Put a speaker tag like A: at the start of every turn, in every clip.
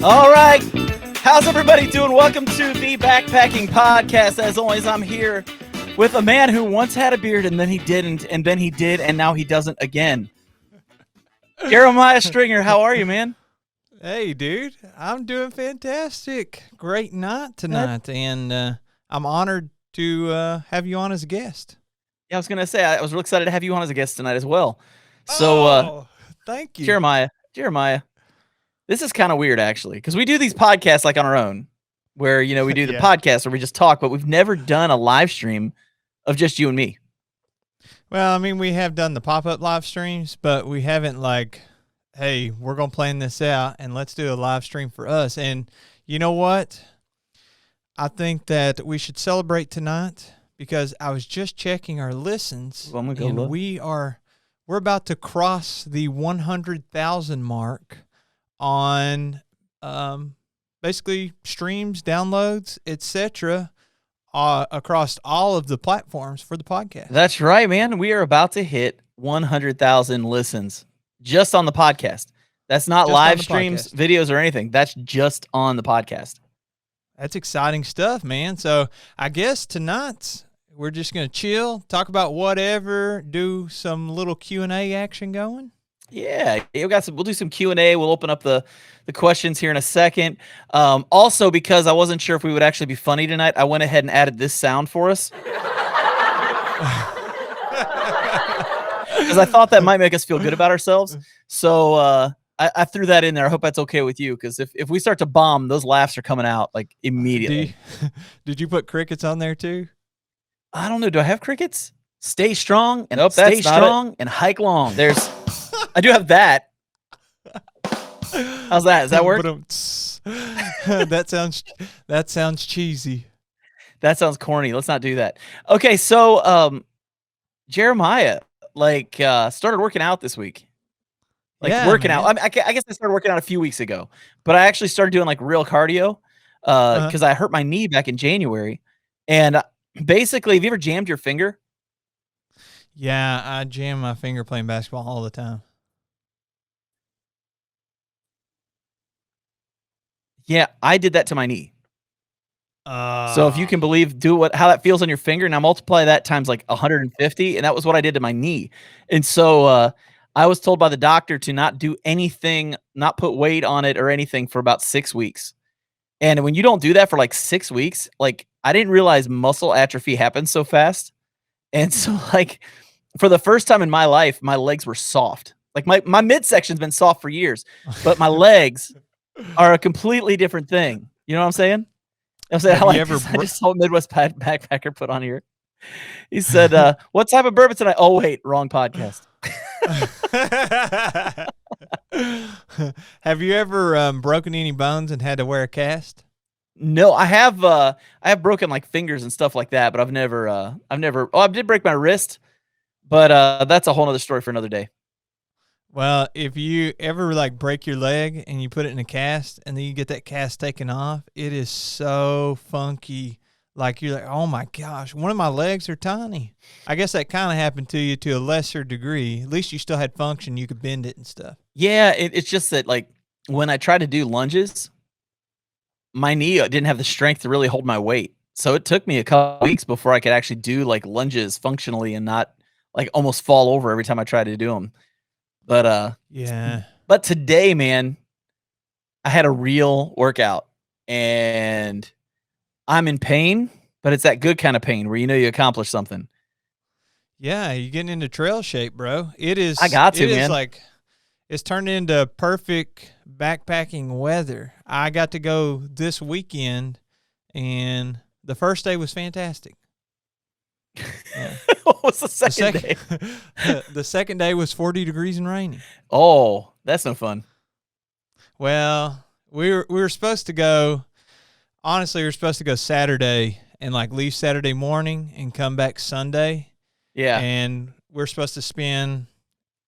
A: All right. How's everybody doing? Welcome to the Backpacking Podcast. As always, I'm here with a man who once had a beard and then he didn't, and then he did, and now he doesn't again. Jeremiah Stringer, how are you, man?
B: Hey, dude. I'm doing fantastic. Great night tonight, and I'm honored to have you on as a guest.
A: Yeah, I was going to say, I was real excited to have you on as a guest tonight as well. So,
B: thank you.
A: Jeremiah, this is kind of weird, actually, because we do these podcasts like on our own, where, you know, we do the podcast where we just talk, but we've never done a live stream of just you and me.
B: Well, I mean, we have done the pop-up live streams, but we haven't like, hey, we're going to plan this out and let's do a live stream for us. And you know what? I think that we should celebrate tonight because I was just checking our listens,
A: Well, I'm gonna go
B: and
A: look.
B: we're about to cross the 100,000 mark on basically streams, downloads, etc. Across all of the platforms for the podcast.
A: That's right, man. We are about to hit 100,000 listens just on the podcast. That's not
B: Just
A: live
B: on the
A: streams,
B: podcast.
A: videos, or anything. That's just on the podcast.
B: That's exciting stuff, man. So I guess tonight we're just going to chill, talk about whatever, do some little Q&A action going.
A: Yeah, we'll do some Q&A. We'll open up the questions here in a second. Also, because I wasn't sure if we would actually be funny tonight, I went ahead and added this sound for us. Because I thought that might make us feel good about ourselves. So I threw that in there. I hope that's okay with you, because if we start to bomb, those laughs are coming out like immediately.
B: Did you put crickets on there too?
A: I don't know. Do I have crickets? Stay strong and
C: Nope,
A: stay
C: that's not
A: strong and hike long. I do have that. How's that? Does that work?
B: That sounds cheesy.
A: That sounds corny. Let's not do that. Okay, so Jeremiah started working out this week. Working out. I guess I started working out a few weeks ago, but I actually started doing like real cardio because I hurt my knee back in January. And basically, have you ever jammed your finger?
B: Yeah, I jam my finger playing basketball all the time.
A: Yeah, I did that to my knee. So if you can believe, how that feels on your finger. Now multiply that times like 150, and that was what I did to my knee. And so I was told by the doctor to not do anything, not put weight on it or anything for about 6 weeks. And when you don't do that for like 6 weeks, like I didn't realize muscle atrophy happens so fast. And so like for the first time in my life, my legs were soft. Like my midsection's been soft for years, but my legs are a completely different thing. You know what I'm saying? I just saw a Midwest backpacker put on here. He said, what type of bourbon tonight? Oh, wait, wrong podcast.
B: Have you ever broken any bones and had to wear a cast?
A: No, I have broken like fingers and stuff like that, but I've never, I did break my wrist, but that's a whole nother story for another day.
B: Well, if you ever like break your leg and you put it in a cast and then you get that cast taken off, it is so funky. Like you're like, oh my gosh, one of my legs are tiny. I guess that kind of happened to you to a lesser degree. At least you still had function. You could bend it and stuff.
A: Yeah, it's just that like when I tried to do lunges, my knee didn't have the strength to really hold my weight. So it took me a couple weeks before I could actually do like lunges functionally and not like almost fall over every time I tried to do them. But
B: yeah.
A: But today, man, I had a real workout and I'm in pain, but it's that good kind of pain where you know you accomplished something.
B: Yeah, you're getting into trail shape, bro. It is.
A: I got to, man.
B: Is like it's turned into perfect backpacking weather. I got to go this weekend, and the first day was fantastic. Yeah.
A: What was the second day?
B: The second day was 40 degrees and rainy.
A: Oh, that's no fun.
B: Well, we were supposed to go. Honestly, we were supposed to go Saturday and like leave Saturday morning and come back Sunday.
A: Yeah.
B: And we're supposed to spend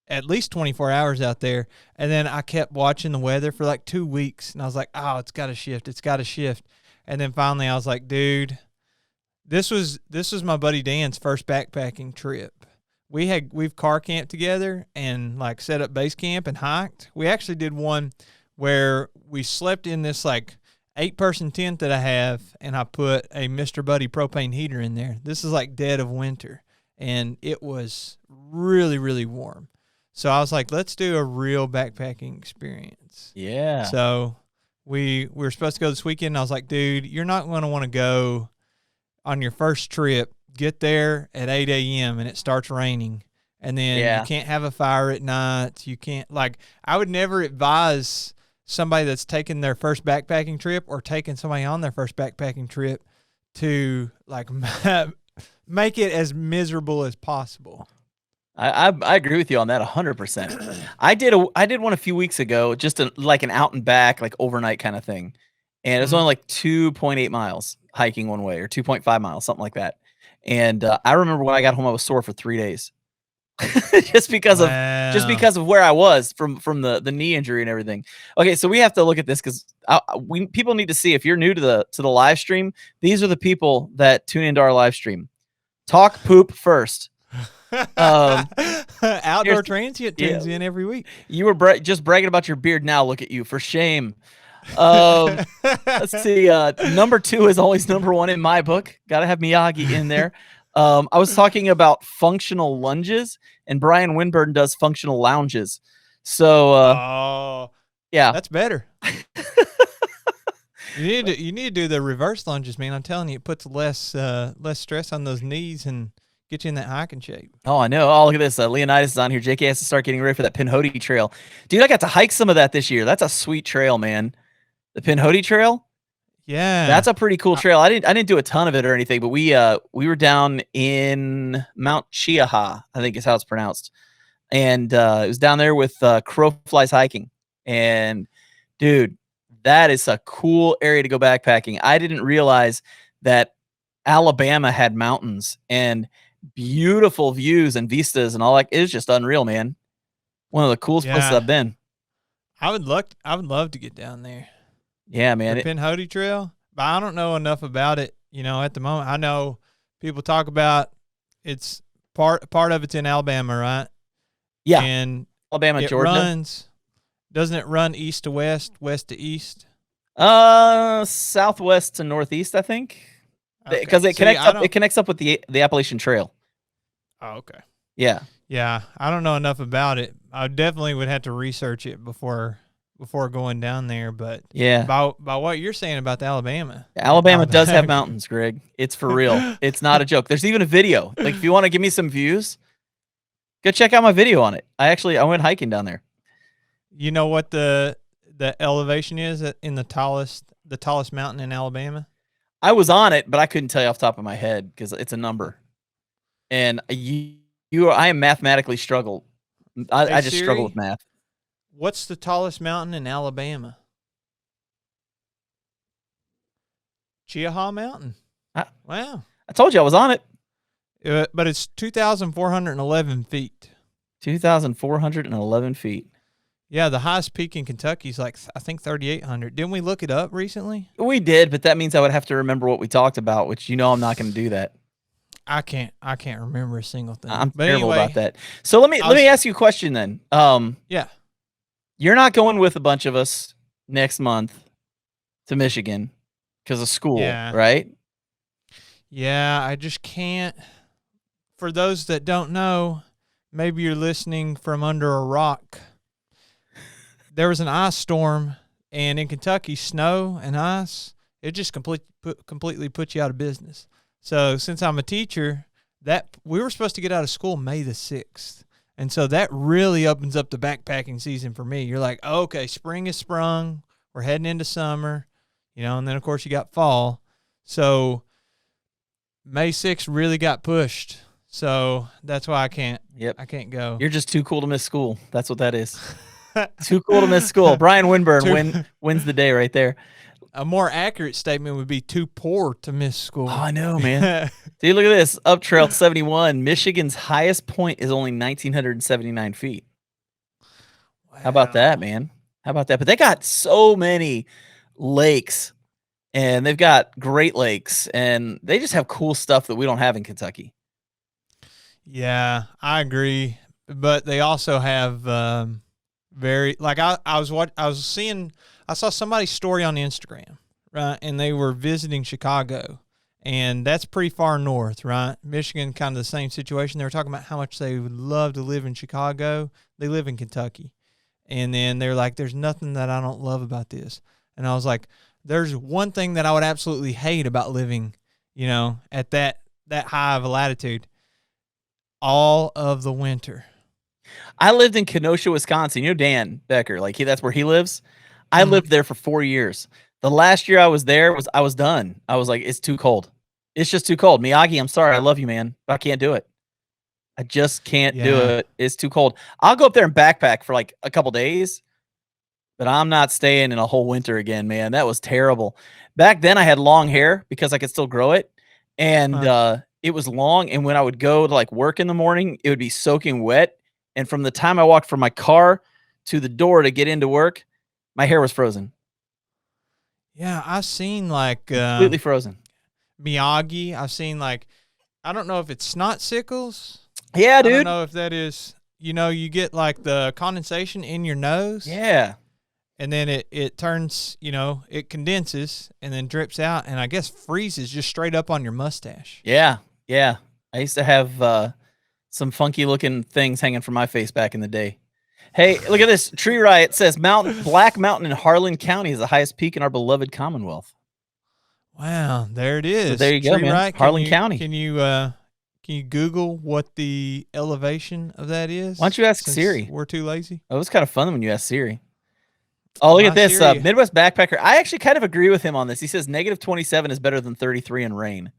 B: at least 24 hours out there. And then I kept watching the weather for like 2 weeks. And I was like, oh, it's got to shift. It's got to shift. And then finally I was like, dude, this was my buddy Dan's first backpacking trip. We've car camped together and like set up base camp and hiked. We actually did one where we slept in this like 8-person tent that I have, and I put a Mr. Buddy propane heater in there. This is like dead of winter, and it was really, really warm. So I was like, let's do a real backpacking experience.
A: Yeah.
B: So we were supposed to go this weekend. And I was like, dude, you're not going to want to go on your first trip. Get there at 8 a.m. and it starts raining. And then you can't have a fire at night. You can't, like, I would never advise somebody that's taking their first backpacking trip or taking somebody on their first backpacking trip to, like, make it as miserable as possible.
A: I agree with you on that 100%. I did one a few weeks ago, just like an out and back, like overnight kind of thing. And it was only like 2.8 miles hiking one way, or 2.5 miles, something like that. And I remember when I got home, I was sore for 3 days. just because of where I was from the knee injury and everything. Okay, so we have to look at this because people need to see, if you're new to the live stream, these are the people that tune into our live stream. Talk poop first.
B: Outdoor transient tunes in every week.
A: You were just bragging about your beard. Now look at you, for shame. Let's see. Number 2 is always number 1 in my book. Gotta have Miyagi in there. I was talking about functional lunges, and Brian Winburn does functional lounges. So, yeah,
B: that's better. You need to do the reverse lunges, man. I'm telling you, it puts less stress on those knees and get you in that hiking shape.
A: Oh, I know. Oh, look at this. Leonidas is on here. Jkjs has to start getting ready for that Pinhoti Trail. Dude, I got to hike some of that this year. That's a sweet trail, man. The Pinhoti Trail.
B: Yeah,
A: that's a pretty cool trail. I didn't do a ton of it or anything, but we were down in Mount Chiaha, I think is how it's pronounced, and it was down there with Crow Flies Hiking. And dude, that is a cool area to go backpacking. I didn't realize that Alabama had mountains and beautiful views and vistas and all that. It was just unreal, man. One of the coolest places I've been.
B: I would love to get down there.
A: Yeah, man.
B: The Pinhoti Trail, but I don't know enough about it. At the moment, I know people talk about it's part of it's in Alabama, right?
A: Yeah,
B: and
A: Alabama, Georgia.
B: Doesn't it run east to west, west to east?
A: Southwest to northeast, I think. Because it connects up with the Appalachian Trail.
B: Oh, okay.
A: Yeah.
B: Yeah, I don't know enough about it. I definitely would have to research it before going down there. But
A: yeah,
B: by what you're saying about the Alabama
A: does have mountains, Greg. It's for real. It's not a joke. There's even a video. Like, if you want to give me some views, go check out my video on it. I went hiking down there.
B: You know what the elevation is in the tallest mountain in Alabama?
A: I was on it, but I couldn't tell you off the top of my head because it's a number. And I am mathematically struggle. I just struggle with math.
B: What's the tallest mountain in Alabama? Chiaha Mountain. Wow.
A: I told you I was on it.
B: But it's 2,411 feet.
A: 2,411 feet.
B: Yeah, the highest peak in Kentucky is like, I think, 3,800. Didn't we look it up recently?
A: We did, but that means I would have to remember what we talked about, which I'm not going to do that.
B: I can't remember a single thing.
A: I'm terrible about that. So let me ask you a question then.
B: Yeah.
A: You're not going with a bunch of us next month to Michigan because of school, right?
B: Yeah, I just can't. For those that don't know, maybe you're listening from under a rock. There was an ice storm, and in Kentucky, snow and ice, it just completely puts you out of business. So since I'm a teacher, we were supposed to get out of school May the 6th. And so that really opens up the backpacking season for me. You're like, oh, okay, spring is sprung. We're heading into summer, and then, of course, you got fall. So May 6th really got pushed. So that's why I can't go.
A: You're just too cool to miss school. That's what that is. Too cool to miss school. Brian Winburn wins the day right there.
B: A more accurate statement would be too poor to miss school.
A: Oh, I know, man. Dude, look at this. Up Trail 71. Michigan's highest point is only 1,979 feet. Wow. How about that, man? How about that? But they got so many lakes, and they've got Great Lakes, and they just have cool stuff that we don't have in Kentucky.
B: Yeah, I agree. But they also have Very like I was seeing I saw somebody's story on Instagram, right? And they were visiting Chicago, and that's pretty far north, right? Michigan, kind of the same situation. They were talking about how much they would love to live in Chicago. They live in Kentucky. And then they're like, there's nothing that I don't love about this. And I was like, there's one thing that I would absolutely hate about living, at that high of a latitude. All of the winter.
A: I lived in Kenosha, Wisconsin. You know Dan Becker, like that's where he lives. I lived there for 4 years. The last year I was there I was done. I was like, it's too cold. It's just too cold. Miyagi, I'm sorry. I love you, man, but I can't do it. I just can't do it. It's too cold. I'll go up there and backpack for like a couple days, but I'm not staying in a whole winter again, man. That was terrible. Back then I had long hair because I could still grow it. And it was long. And when I would go to like work in the morning, it would be soaking wet. And from the time I walked from my car to the door to get into work, my hair was frozen.
B: Yeah, I've seen like
A: completely frozen.
B: Miyagi. I've seen like, I don't know if it's snot sickles.
A: Yeah, dude.
B: I don't know if that is, you get like the condensation in your nose.
A: Yeah.
B: And then it turns, it condenses and then drips out and I guess freezes just straight up on your mustache.
A: Yeah. Yeah. I used to have some funky looking things hanging from my face back in the day. Hey, look at this. Tree Riot says Black Mountain in Harlan County is the highest peak in our beloved Commonwealth.
B: Wow, there it is.
A: So there you go, man.
B: Riot,
A: Harlan County.
B: Can you Google what the elevation of that is?
A: Why don't you ask Siri?
B: We're too lazy.
A: Oh, it was kind of fun when you asked Siri. Oh, look at this. Midwest Backpacker. I actually kind of agree with him on this. He says negative 27 is better than 33 in rain.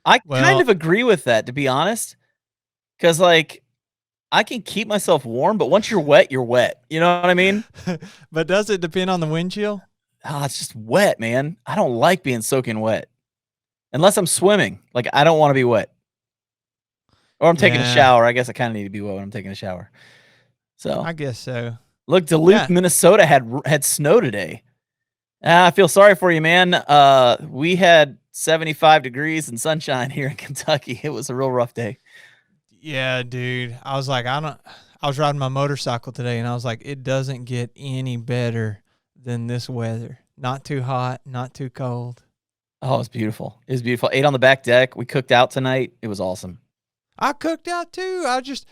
A: I kind of agree with that, to be honest. Because, like, I can keep myself warm, but once you're wet, you're wet. You know what I mean?
B: But does it depend on the wind chill?
A: Oh, it's just wet, man. I don't like being soaking wet. Unless I'm swimming. Like, I don't want to be wet. Or I'm taking a shower. I guess I kind of need to be wet when I'm taking a shower. So
B: I guess so.
A: Look, Duluth, Minnesota had snow today. I feel sorry for you, man. We had 75 degrees and sunshine here in Kentucky. It was a real rough day.
B: Yeah, dude. I was like, I was riding my motorcycle today, and I was like, it doesn't get any better than this weather. Not too hot, not too cold.
A: Oh, it was beautiful. It was beautiful. Ate on the back deck. We cooked out tonight. It was awesome.
B: I cooked out too.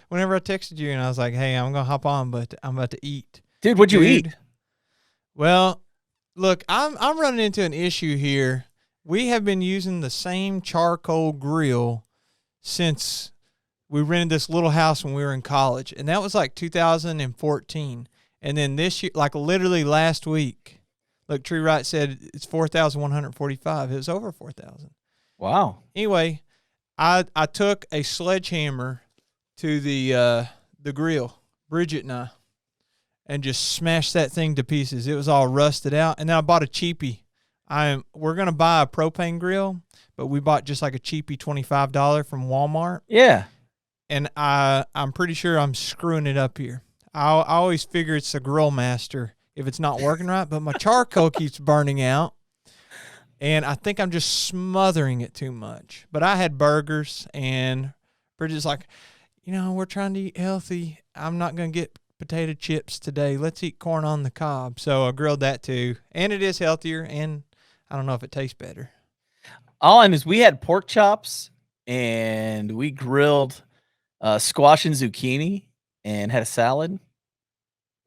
B: Whenever I texted you and I was like, hey, I'm going to hop on, but I'm about to eat.
A: Dude, what'd you eat?
B: Well, look, I'm running into an issue here. We have been using the same charcoal grill since we rented this little house when we were in college. And that was like 2014. And then this year, like literally last week, look, Tree Right said it's 4,145. It was over 4,000.
A: Wow.
B: Anyway, I took a sledgehammer to the grill, Bridget and I, just smashed that thing to pieces. It was all rusted out. And then I bought a cheapie. We're going to buy a propane grill, but we bought just like a cheapie $25 from Walmart.
A: Yeah.
B: And I'm pretty sure I'm screwing it up here. I always figure it's the grill master if it's not working right, but my charcoal keeps burning out. And I think I'm just smothering it too much. But I had burgers, and Bridget's like, we're trying to eat healthy. I'm not going to get potato chips today. Let's eat corn on the cob. So I grilled that too. And it is healthier, and I don't know if it tastes better.
A: All I know is we had pork chops, and we grilled squash and zucchini and had a salad.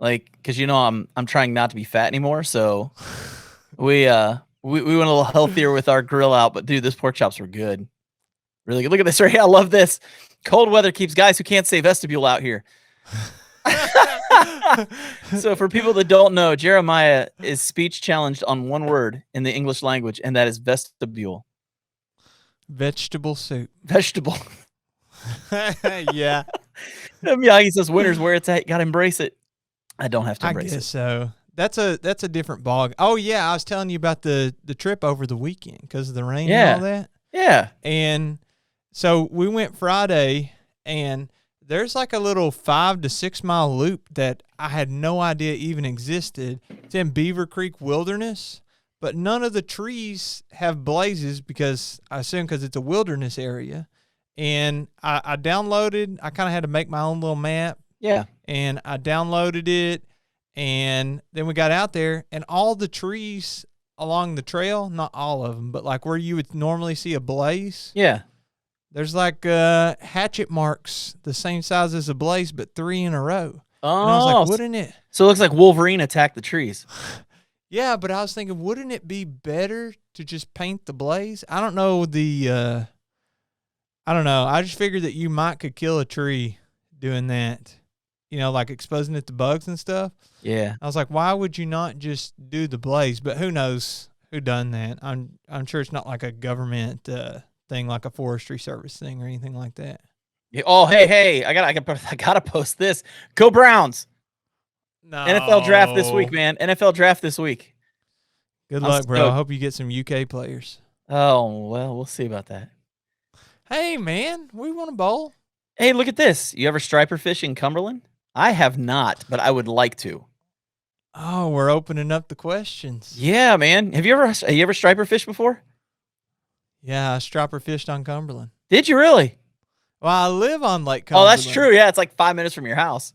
A: Like, because, I'm trying not to be fat anymore. So we went a little healthier with our grill out, but dude, those pork chops were good. Really good. Look at this right here. I love this. Cold weather keeps guys who can't say vestibule out here. So for people that don't know, Jeremiah is speech challenged on one word in the English language, and that is vestibule.
B: Vegetable soup.
A: Vegetable.
B: Yeah.
A: Miyagi says winter's where it's at. You gotta embrace it. I don't have to embrace it.
B: I guess so. That's a different bog. Oh yeah, I was telling you about the trip over the weekend because of the rain and all that.
A: Yeah.
B: And so we went Friday, and there's like a little 5 to 6 mile loop that I had no idea even existed. It's in Beaver Creek Wilderness, but none of the trees have blazes because I assume because it's a wilderness area. And I downloaded. I kind of had to make my own little map.
A: Yeah.
B: And I downloaded it, and then we got out there, and all the trees along the trail, not all of them, but like where you would normally see a blaze.
A: Yeah.
B: There's like hatchet marks the same size as a blaze, but 3 in a row.
A: Oh,
B: and I was like, wouldn't it?
A: So it looks like Wolverine attacked the trees.
B: Yeah, but I was thinking, wouldn't it be better to just paint the blaze? I don't know I don't know. I just figured that you could kill a tree doing that. Like exposing it to bugs and stuff.
A: Yeah.
B: I was like, why would you not just do the blaze? But who knows who done that? I'm sure it's not like a government thing, like a forestry service thing or anything like that.
A: Yeah. Oh, hey! I gotta post this. Go Browns!
B: No.
A: NFL draft this week, man. NFL draft this week.
B: Good luck, bro. I hope you get some UK players.
A: Oh well, we'll see about that.
B: Hey, man, we want a bowl.
A: Hey, look at this. You ever striper fish in Cumberland? I have not, but I would like to.
B: Oh, we're opening up the questions.
A: Yeah, man. Have you ever striper fished before?
B: Yeah, I striper fished on Cumberland.
A: Did you really?
B: Well, I live on Lake Cumberland.
A: Oh, that's true. Yeah, it's like 5 minutes from your house.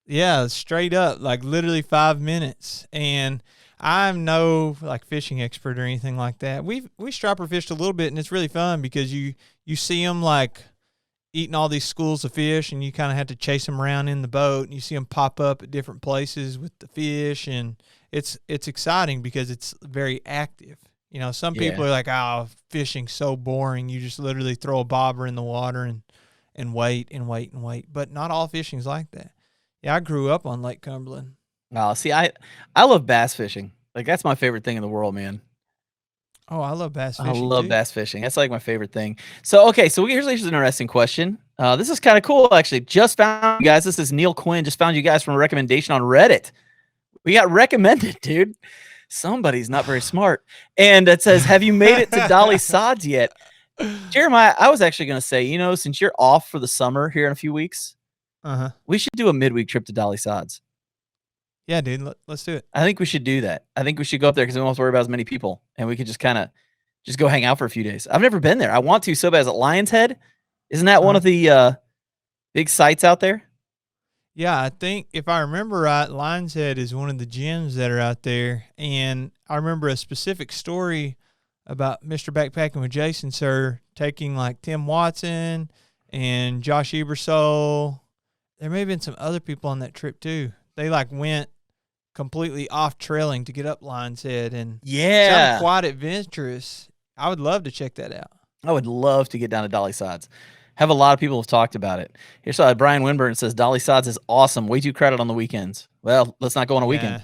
B: Yeah, straight up, like literally 5 minutes. And I'm no like fishing expert or anything like that. We striper fished a little bit, and it's really fun because you see them like eating all these schools of fish, and you kind of have to chase them around in the boat, and you see them pop up at different places with the fish, and it's exciting because it's very active. Some people are like, oh, fishing's so boring. You just literally throw a bobber in the water and wait and wait and wait. But not all fishing's like that. Yeah, I grew up on Lake Cumberland.
A: Oh, see, I love bass fishing. Like, that's my favorite thing in the world, man.
B: Oh, I love bass fishing.
A: I love bass fishing. That's like my favorite thing. So, okay, so here's an interesting question. This is kind of cool, actually. Just found you guys. This is Neil Quinn. Just found you guys from a recommendation on Reddit. We got recommended, dude. Somebody's not very smart. And it says, have you made it to Dolly Sods yet? Jeremiah, I was actually going to say, since you're off for the summer here in a few weeks, we should do a midweek trip to Dolly Sods.
B: Yeah, dude, let's do it.
A: I think we should do that. I think we should go up there because we won't have to worry about as many people, and we could just kind of go hang out for a few days. I've never been there. I want to so bad. Is it Lion's Head? Isn't that one of the big sites out there?
B: Yeah, I think if I remember right, Lion's Head is one of the gyms that are out there, and I remember a specific story about Mr. Backpacking with Jason, sir, taking like Tim Watson and Josh Ebersole. There may have been some other people on that trip too. They like went completely off trailing to get up Lion's Head, and sounded quite adventurous. I would love to check that out.
A: I would love to get down to Dolly Sods. Have a lot of people have talked about it. Here's Brian Winburn says Dolly Sods is awesome. Way too crowded on the weekends. Well, let's not go on a weekend.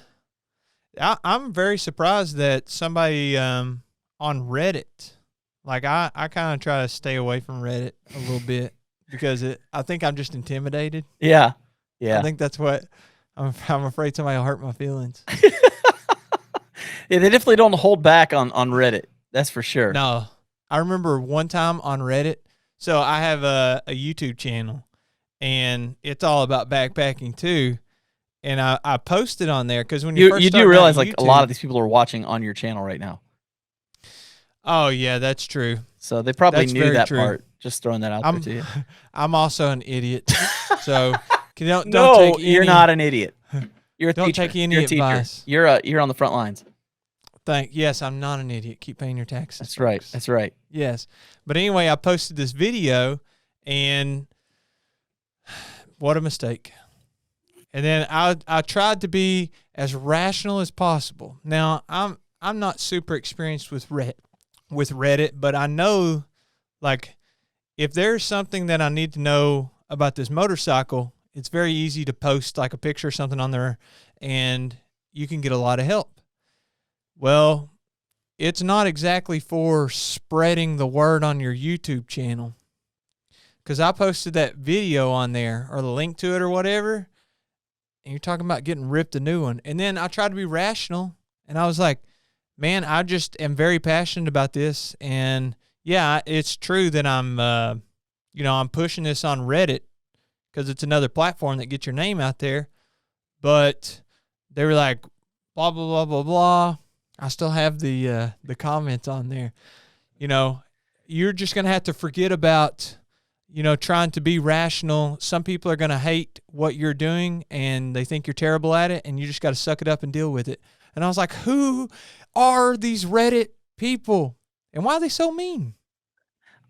B: I'm very surprised that somebody on Reddit, like I kind of try to stay away from Reddit a little bit because I think I'm just intimidated.
A: Yeah.
B: I think that's what I'm afraid somebody will hurt my feelings.
A: Yeah, they definitely don't hold back on Reddit. That's for sure.
B: No, I remember one time on Reddit. So I have a YouTube channel, and it's all about backpacking too. And I posted on there because when you
A: do realize like YouTube, a lot of these people are watching on your channel right now.
B: Oh yeah, that's true.
A: So they probably knew that part. Just throwing that out there to you.
B: I'm also an idiot. So don't take
A: you're not an idiot. You're a
B: don't
A: teacher.
B: take any advice.
A: You're on the front lines.
B: Yes, I'm not an idiot. Keep paying your taxes.
A: That's right. That's right.
B: Yes. But anyway, I posted this video, and what a mistake. And then I tried to be as rational as possible. Now, I'm not super experienced with Reddit, but I know, like, if there's something that I need to know about this motorcycle, it's very easy to post like a picture or something on there, and you can get a lot of help. Well, it's not exactly for spreading the word on your YouTube channel, because I posted that video on there or the link to it or whatever, and you're talking about getting ripped a new one. And then I tried to be rational, and I was like, man, I just am very passionate about this. And yeah, it's true that I'm pushing this on Reddit because it's another platform that gets your name out there. But they were like, blah, blah, blah, blah, blah. I still have the comments on there. You're just going to have to forget about trying to be rational. Some people are going to hate what you're doing and they think you're terrible at it, and you just got to suck it up and deal with it. And I was like, who are these Reddit people? And why are they so mean?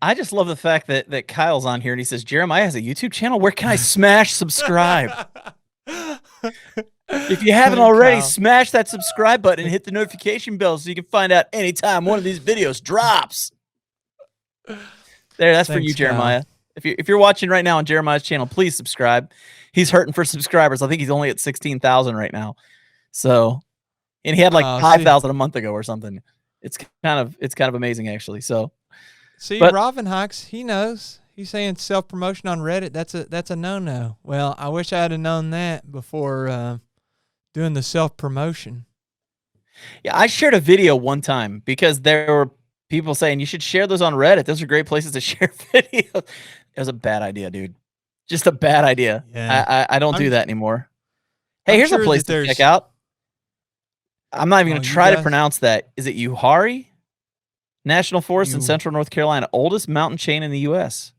A: I just love the fact that Kyle's on here and he says, Jeremiah has a YouTube channel. Where can I smash subscribe? If you haven't already, smash that subscribe button and hit the notification bell so you can find out anytime one of these videos drops. That's for you, Jeremiah. Kyle. If you're watching right now on Jeremiah's channel, please subscribe. He's hurting for subscribers. I think he's only at 16,000 right now. So, and he had like 5,000 a month ago or something. It's kind of amazing actually. So,
B: Robin Hawks, he knows. He's saying self-promotion on Reddit. That's a no-no. Well, I wish I had known that before doing the self-promotion.
A: Yeah, I shared a video one time because there were people saying you should share those on Reddit. Those are great places to share videos. It was a bad idea, dude. Just a bad idea. Yeah. I don't do that anymore. Hey, here's a place to check out. I'm not even going to try to pronounce that. Is it Uhari National Forest in Central North Carolina? Oldest mountain chain in the U.S.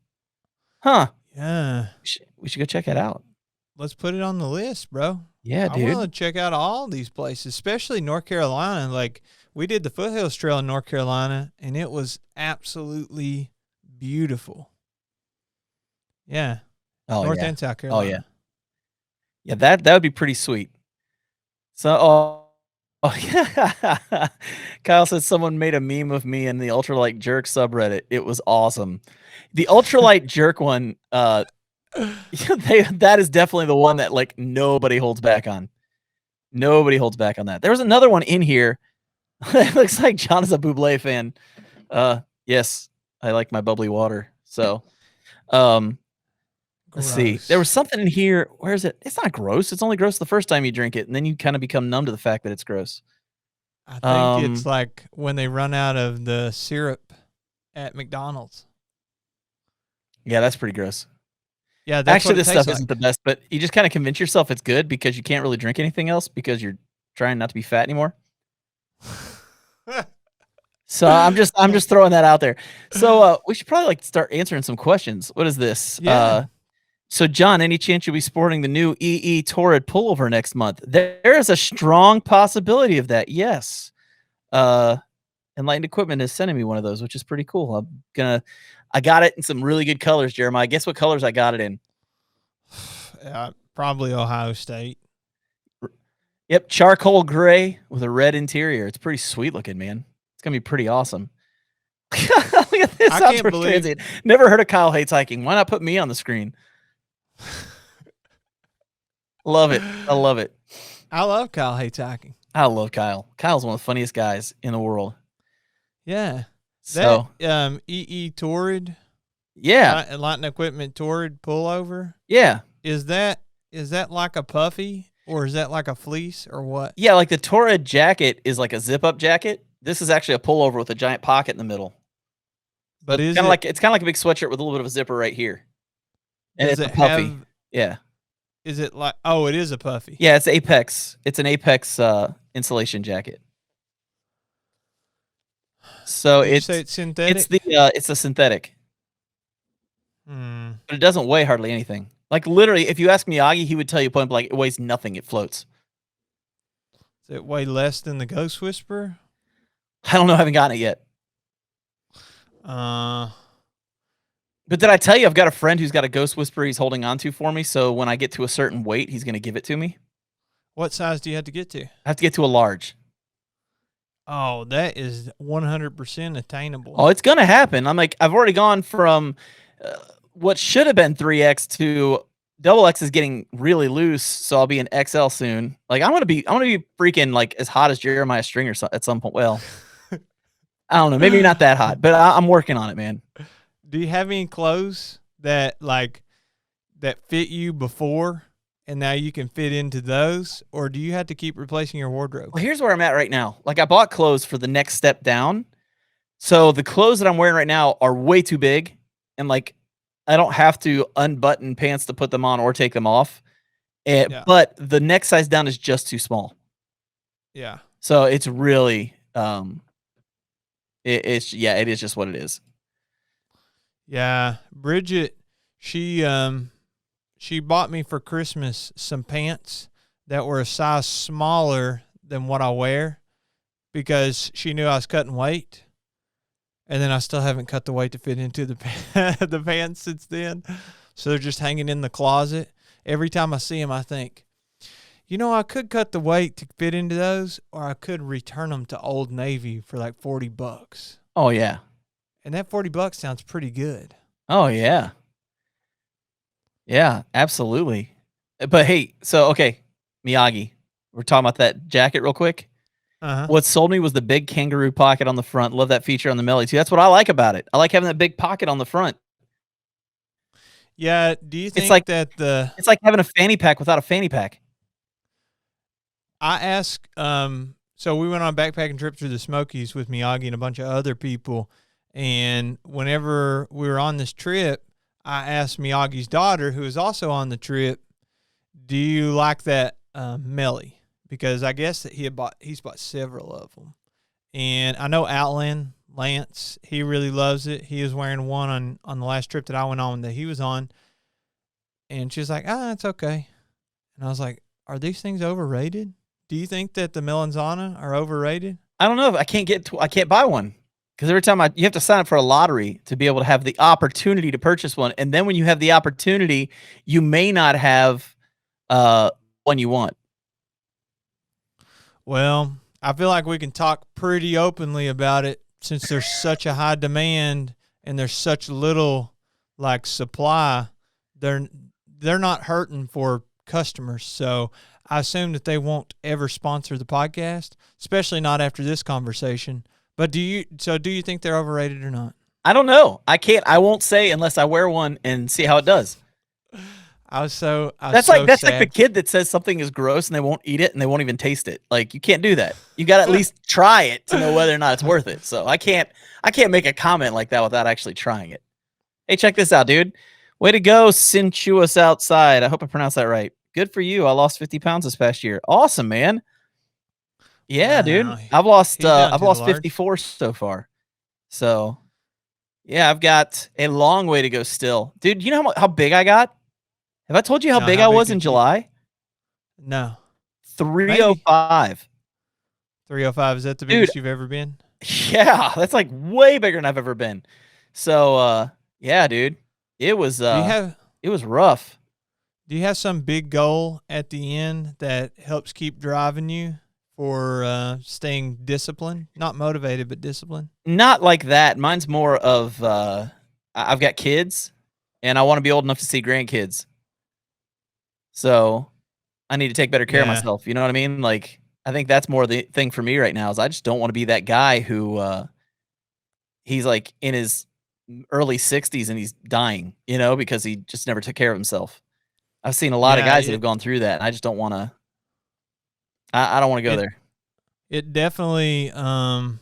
A: Huh.
B: Yeah.
A: We should go check it out.
B: Let's put it on the list, bro.
A: Yeah, dude.
B: I want to check out all these places, especially North Carolina. Like, we did the Foothills Trail in North Carolina, and it was absolutely beautiful. Yeah. North and South Carolina.
A: Oh, yeah. Yeah, that would be pretty sweet. So, yeah. Kyle says someone made a meme of me in the Ultralight Jerk subreddit. It was awesome. The Ultralight Jerk one, that is definitely the one that like nobody holds back on. Nobody holds back on that. There was another one in here. It looks like John is a Bublé fan. Yes, I like my bubbly water. So, let's see. There was something in here. Where is it? It's not gross. It's only gross the first time you drink it, and then you kind of become numb to the fact that it's gross.
B: I think it's like when they run out of the syrup at McDonald's.
A: Yeah, that's pretty gross.
B: Yeah, that's
A: actually this stuff isn't the best, but you just kind of convince yourself it's good because you can't really drink anything else because you're trying not to be fat anymore. So I'm just throwing that out there. So we should probably like start answering some questions. What is this?
B: Yeah.
A: So John, any chance you'll be sporting the new EE Torrid pullover next month? There is a strong possibility of that. Yes. Enlightened Equipment is sending me one of those, which is pretty cool. I got it in some really good colors, Jeremiah. Guess what colors I got it in?
B: Probably Ohio State.
A: Yep, charcoal gray with a red interior. It's pretty sweet looking, man. It's gonna be pretty awesome. Look at this. I can't believe it. Never heard of Kyle Hates Hiking. Why not put me on the screen? Love it. I love it.
B: I love Kyle Hates Hiking.
A: I love Kyle. Kyle's one of the funniest guys in the world.
B: Yeah.
A: So
B: that EE Torrid.
A: Yeah.
B: Enlightened Equipment Torrid pullover.
A: Yeah.
B: Is that like a puffy or is that like a fleece or what?
A: Yeah, like the Torrid jacket is like a zip up jacket. This is actually a pullover with a giant pocket in the middle.
B: But
A: it's kind of like a big sweatshirt with a little bit of a zipper right here. And it's a puffy. Yeah.
B: Is it like it is a puffy.
A: Yeah, it's Apex. It's an Apex insulation jacket. So
B: it's synthetic.
A: It's a synthetic. But it doesn't weigh hardly anything. Like literally, if you ask Miyagi, he would tell you point blank, it weighs nothing. It floats.
B: Does it weigh less than the Ghost Whisperer?
A: I don't know. I haven't gotten it yet. But did I tell you I've got a friend who's got a Ghost Whisperer he's holding on to for me? So when I get to a certain weight, he's going to give it to me.
B: What size do you have to get to?
A: I have to get to a large.
B: Oh, that is 100% attainable.
A: Oh, it's going to happen. I've already gone from what should have been 3X to XX is getting really loose. So I'll be an XL soon. Like I want to be freaking like as hot as Jeremiah Stringer at some point. Well, I don't know. Maybe not that hot, but I'm working on it, man.
B: Do you have any clothes that fit you before and now you can fit into those, or do you have to keep replacing your wardrobe?
A: Well, here's where I'm at right now. Like I bought clothes for the next step down. So the clothes that I'm wearing right now are way too big. And like, I don't have to unbutton pants to put them on or take them off. But the next size down is just too small.
B: Yeah.
A: So it's really, it is just what it is.
B: Yeah. Bridget She bought me for Christmas some pants that were a size smaller than what I wear because she knew I was cutting weight. And then I still haven't cut the weight to fit into the the pants since then. So they're just hanging in the closet. Every time I see them, I think, I could cut the weight to fit into those, or I could return them to Old Navy for like $40.
A: Oh yeah.
B: And that $40 sounds pretty good.
A: Oh yeah. Yeah, absolutely. But hey, so okay, Miyagi, we're talking about that jacket real quick.
B: Uh-huh.
A: What sold me was the big kangaroo pocket on the front. Love that feature on the Melly too. That's what I like about it. I like having that big pocket on the front.
B: Yeah, do you think
A: It's like
B: that
A: it's like having a fanny pack without a fanny pack.
B: I asked, so we went on a backpacking trip through the Smokies with Miyagi and a bunch of other people. And whenever we were on this trip, I asked Miyagi's daughter, who was also on the trip, do you like that Melly? Because I guess that he's bought several of them. And I know Outland, Lance, he really loves it. He was wearing one on the last trip that I went on that he was on. And she's like, it's okay. And I was like, are these things overrated? Do you think that the Melanzana are overrated?
A: I don't know. I can't buy one because every time you have to sign up for a lottery to be able to have the opportunity to purchase one, and then when you have the opportunity, you may not have one you want.
B: Well, I feel like we can talk pretty openly about it since there's such a high demand and there's such little like supply. They're not hurting for customers, so I assume that they won't ever sponsor the podcast, especially not after this conversation. But do you think they're overrated or not?
A: I don't know. I won't say unless I wear one and see how it does.
B: That's
A: like the kid that says something is gross and they won't eat it and they won't even taste it. Like, you can't do that. You got to at least try it to know whether or not it's worth it. So I can't make a comment like that without actually trying it. Hey, check this out, dude. Way to go, Sensuous Outside. I hope I pronounced that right. Good for you. I lost 50 pounds this past year. Awesome, man. Yeah, dude. I've lost 54 so far. So, yeah, I've got a long way to go still. Dude, you know how big I got? Have I told you how big I was in July?
B: No.
A: 305.
B: 305. Is that the biggest you've ever been?
A: Yeah, that's like way bigger than I've ever been. So, yeah, dude. It was it was rough.
B: Do you have some big goal at the end that helps keep driving you for staying disciplined? Not motivated, but disciplined?
A: Not like that. Mine's more of I've got kids, and I want to be old enough to see grandkids. So I need to take better care of myself. You know what I mean? Like, I think that's more the thing for me right now is I just don't want to be that guy who he's like in his early 60s and he's dying, because he just never took care of himself. I've seen a lot of guys that have gone through that, and I just don't want to. I don't want to go there.
B: It definitely will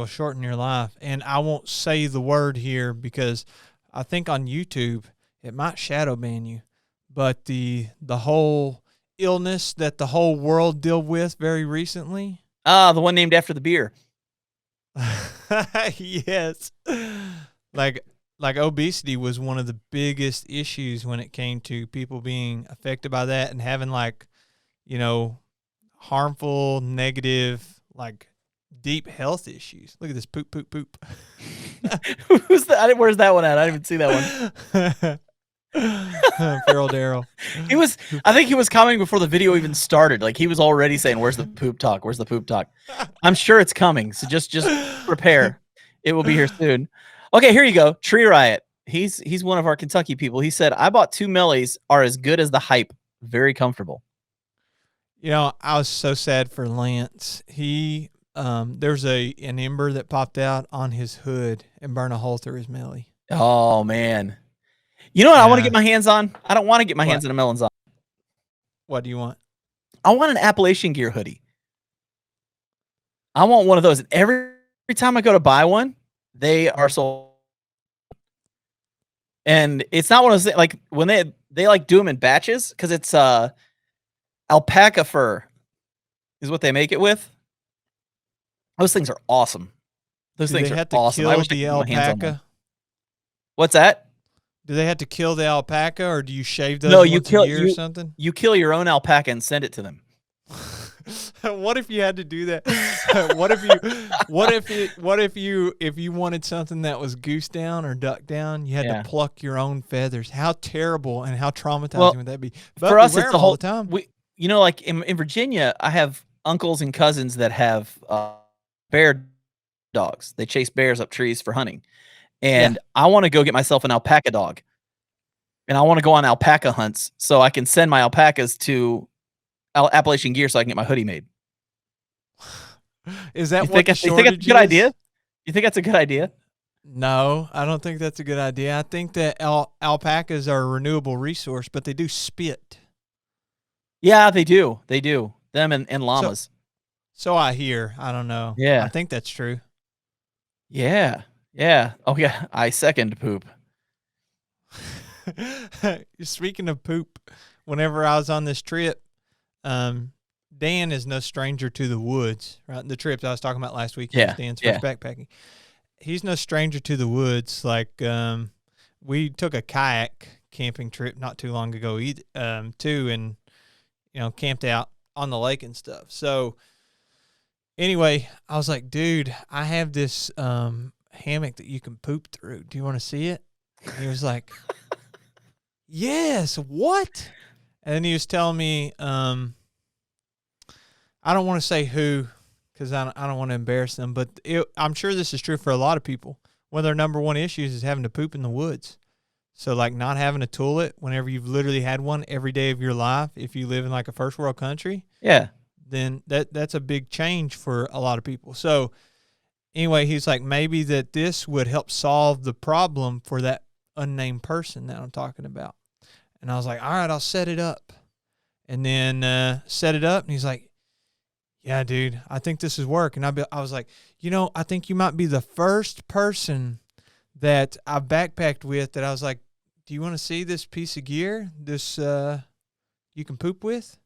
B: shorten your life, and I won't say the word here because I think on YouTube it might shadow ban you. But the whole illness that the whole world dealt with very recently.
A: The one named after the beer.
B: Yes. Like obesity was one of the biggest issues when it came to people being affected by that and having harmful, negative, deep health issues. Look at this poop.
A: Who's that? Where's that one at? I didn't even see that one.
B: Feral Daryl.
A: I think he was commenting before the video even started. Like, he was already saying, "Where's the poop talk? Where's the poop talk?" I'm sure it's coming. So just prepare. It will be here soon. Okay, here you go. Tree Riot. He's one of our Kentucky people. He said, "I bought 2 Mellies. Are as good as the hype. Very comfortable."
B: I was so sad for Lance. He there's an ember that popped out on his hood and burned a hole through his Melly.
A: Oh man. You know what I want to get my hands on? I don't want to get my hands on a Melanzana.
B: What do you want?
A: I want an Appalachian Gear hoodie. I want one of those. And every time I go to buy one, they are sold. And it's not one of those things, like when they do them in batches because it's alpaca fur is what they make it with. Those things are awesome. Those things are awesome. I wish I could get my hands on them.
B: Alpaca?
A: What's that?
B: Do they have to kill the alpaca, or do you shave those
A: No, you
B: once a
A: kill
B: year or something?
A: You kill your own alpaca and send it to them.
B: What if you had to do that? If you wanted something that was goose down or duck down, you had to pluck your own feathers. How terrible and how traumatizing would that be? But
A: for us, it's the
B: all
A: whole
B: the time.
A: Like in Virginia, I have uncles and cousins that have bear dogs. They chase bears up trees for hunting, and I want to go get myself an alpaca dog, and I want to go on alpaca hunts so I can send my alpacas to Appalachian Gear so I can get my hoodie made.
B: Is that
A: you think that's a good idea? You think that's a good idea?
B: No, I don't think that's a good idea. I think that alpacas are a renewable resource, but they do spit.
A: Yeah, they do. They do. Them and llamas.
B: So I hear. I don't know.
A: Yeah.
B: I think that's true.
A: Yeah. Yeah. Oh, yeah. I second poop.
B: Speaking of poop, whenever I was on this trip, Dan is no stranger to the woods, right? The trip that I was talking about last week.
A: Yeah.
B: Dan's first backpacking. He's no stranger to the woods. Like, we took a kayak camping trip not too long ago, too, and, camped out on the lake and stuff. So anyway, I was like, dude, I have this, hammock that you can poop through. Do you want to see it? And he was like, yes, what? And then he was telling me, I don't want to say who, because I don't want to embarrass them, but I'm sure this is true for a lot of people. One of their number one issues is having to poop in the woods. So, like, not having a toilet whenever you've literally had one every day of your life, if you live in, like, a first world country, then that's a big change for a lot of people. So, anyway, he's like, maybe that this would help solve the problem for that unnamed person that I'm talking about. And I was like, all right, I'll set it up. And then set it up, and he's like, yeah, dude, I think this is work. And I was like, I think you might be the first person that I backpacked with that I was like, do you want to see this piece of gear, this you can poop with?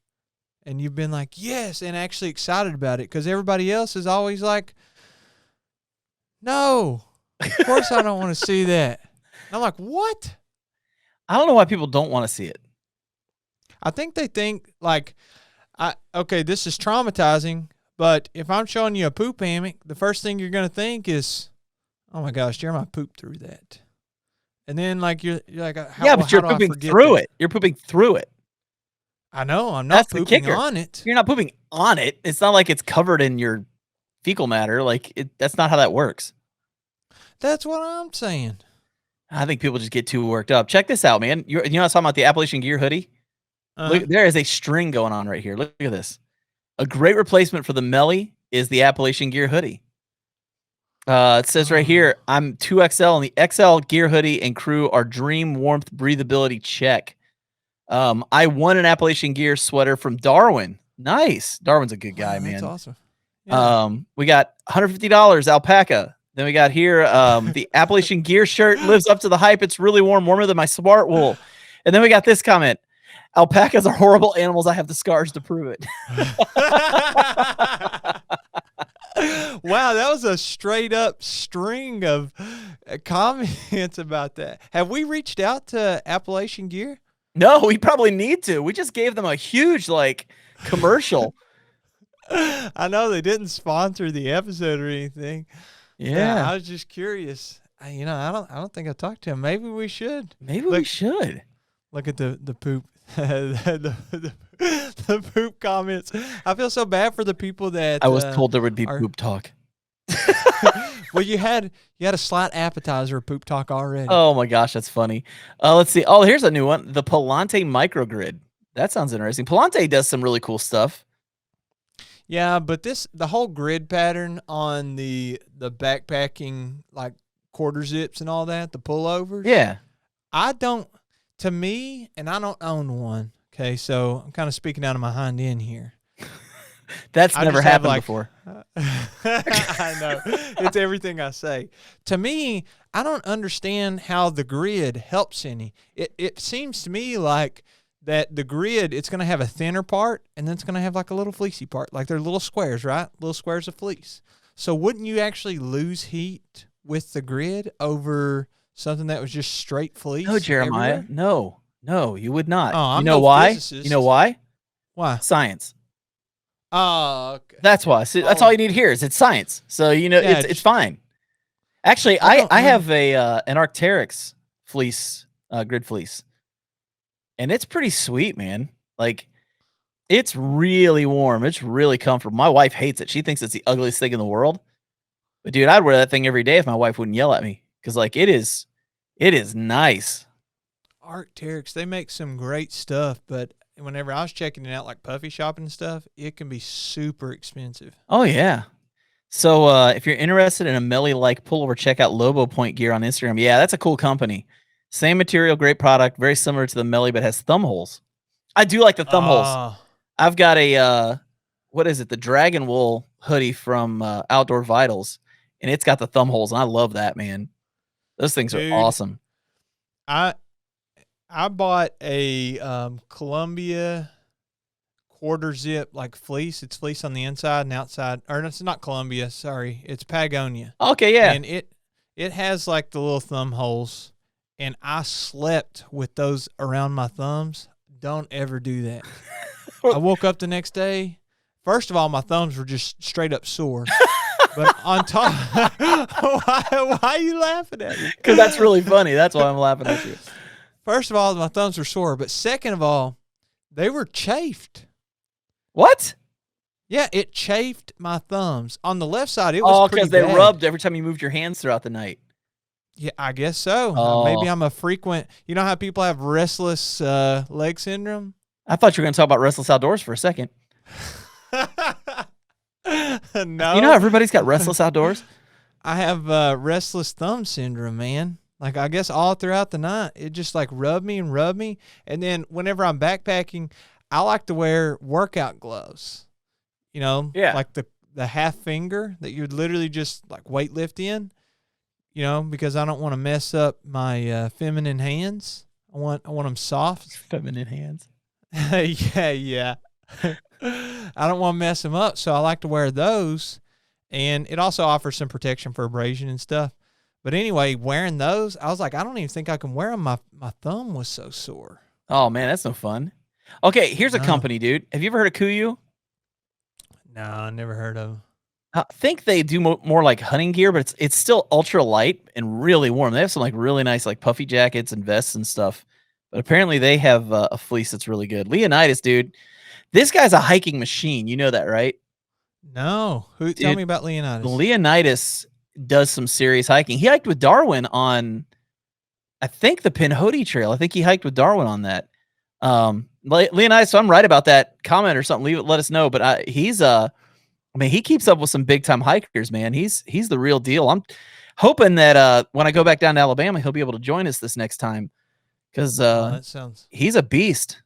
B: And you've been like, yes, and actually excited about it, because everybody else is always like, no, of course I don't want to see that. And I'm like, what?
A: I don't know why people don't want to see it.
B: I think they think, like, okay, this is traumatizing, but if I'm showing you a poop hammock, the first thing you're going to think is, oh my gosh, Jeremiah pooped through that. And then, like, you're like,
A: but you're pooping through it. You're pooping through it.
B: I know. I'm not pooping on it.
A: You're not pooping on it. It's not like it's covered in your fecal matter. Like, that's not how that works.
B: That's what I'm saying.
A: I think people just get too worked up. Check this out, man. I was talking about the Appalachian Gear hoodie? Look, there is a string going on right here. Look at this. A great replacement for the Melly is the Appalachian Gear hoodie. It says right here, I'm 2XL, and the XL Gear hoodie and crew are dream warmth breathability check. I won an Appalachian Gear sweater from Darwin. Nice. Darwin's a good guy, man.
B: That's awesome. Yeah.
A: We got $150 alpaca. Then we got here the Appalachian Gear shirt lives up to the hype. It's really warm, warmer than my smart wool. And then we got this comment. Alpacas are horrible animals. I have the scars to prove it.
B: Wow, that was a straight up string of comments about that. Have we reached out to Appalachian Gear?
A: No, we probably need to. We just gave them a huge commercial.
B: I know they didn't sponsor the episode or anything.
A: Yeah,
B: I was just curious. I don't think I talked to him. Maybe we should.
A: We should.
B: Look at the poop. the poop comments. I feel so bad for the people that
A: I was told there would be poop talk.
B: Well, you had a slight appetizer of poop talk already.
A: Oh my gosh, that's funny. Let's see. Oh, here's a new one. The Palante microgrid. That sounds interesting. Palante does some really cool stuff.
B: Yeah, but the whole grid pattern on the backpacking, like quarter zips and all that, the pullovers.
A: Yeah.
B: To me, and I don't own one. Okay, so I'm kind of speaking out of my hind end here.
A: That's never happened before.
B: I know. It's everything I say. To me, I don't understand how the grid helps any. It seems to me like that the grid, it's going to have a thinner part, and then it's going to have like a little fleecy part. Like they're little squares, right? Little squares of fleece. So wouldn't you actually lose heat with the grid over Something that was just straight fleece?
A: No, Jeremiah.
B: Everywhere?
A: No, you would not.
B: Oh,
A: You
B: I'm
A: know
B: no
A: why?
B: physicist.
A: You know why?
B: Why?
A: Science.
B: Oh, okay.
A: That's why. So that's all you need here is it's science. So
B: Yeah,
A: it's fine. Actually, I have an Arc'teryx fleece, grid fleece, and it's pretty sweet, man. Like it's really warm. It's really comfortable. My wife hates it. She thinks it's the ugliest thing in the world. But dude, I'd wear that thing every day if my wife wouldn't yell at me because like it is nice.
B: Arc'teryx, they make some great stuff, but whenever I was checking it out, like puffy shopping and stuff, it can be super expensive.
A: Oh yeah. So if you're interested in a Melly-like pullover, check out Lobo Point Gear on Instagram. Yeah, that's a cool company. Same material, great product, very similar to the Melly, but has thumb holes. I do like the thumb holes. I've got a what is it? The Dragon Wool hoodie from Outdoor Vitals, and it's got the thumb holes, and I love that, man. Those things are awesome.
B: I bought a Columbia quarter zip like fleece. It's fleece on the inside and outside. Or it's not Columbia, sorry. It's Patagonia.
A: Okay, yeah.
B: And it has like the little thumb holes, and I slept with those around my thumbs. Don't ever do that. I woke up the next day. First of all, my thumbs were just straight up sore. But on top, why are you laughing at me?
A: Because that's really funny. That's why I'm laughing at you.
B: First of all, my thumbs were sore. But second of all, they were chafed.
A: What?
B: Yeah, it chafed my thumbs. On the left side, it was pretty bad.
A: Because they rubbed every time you moved your hands throughout the night.
B: Yeah, I guess so.
A: Oh.
B: Maybe I'm a frequent. You know how people have restless leg syndrome?
A: I thought you were going to talk about Restless Outdoors for a second.
B: No.
A: You know everybody's got Restless Outdoors?
B: I have restless thumb syndrome, man. Like, I guess all throughout the night, it just like rubbed me. And then whenever I'm backpacking, I like to wear workout gloves. You know, like the half finger that you would literally just like weight-lift in. You know, because I don't want to mess up my feminine hands. I want them soft.
A: Feminine hands.
B: Yeah. I don't want to mess them up, so I like to wear those. And it also offers some protection for abrasion and stuff. But anyway, wearing those, I was like, I don't even think I can wear them. My thumb was so sore.
A: Oh, man, that's no fun. Okay, here's a company, dude. Have you ever heard of Kuyu?
B: No, I never heard of them.
A: I think they do more like hunting gear, but it's still ultra light and really warm. They have some like really nice like puffy jackets and vests and stuff. But apparently they have a fleece that's really good. Leonidas, dude. This guy's a hiking machine. You know that, right?
B: No. Tell me about Leonidas.
A: Leonidas does some serious hiking. He hiked with Darwin on, I think, the Pinhoti Trail. I think he hiked with Darwin on that. Leonidas, so I'm right about that comment or something. Let us know. But he's he keeps up with some big time hikers, man. He's the real deal. I'm hoping that when I go back down to Alabama, he'll be able to join us this next time because he's a beast.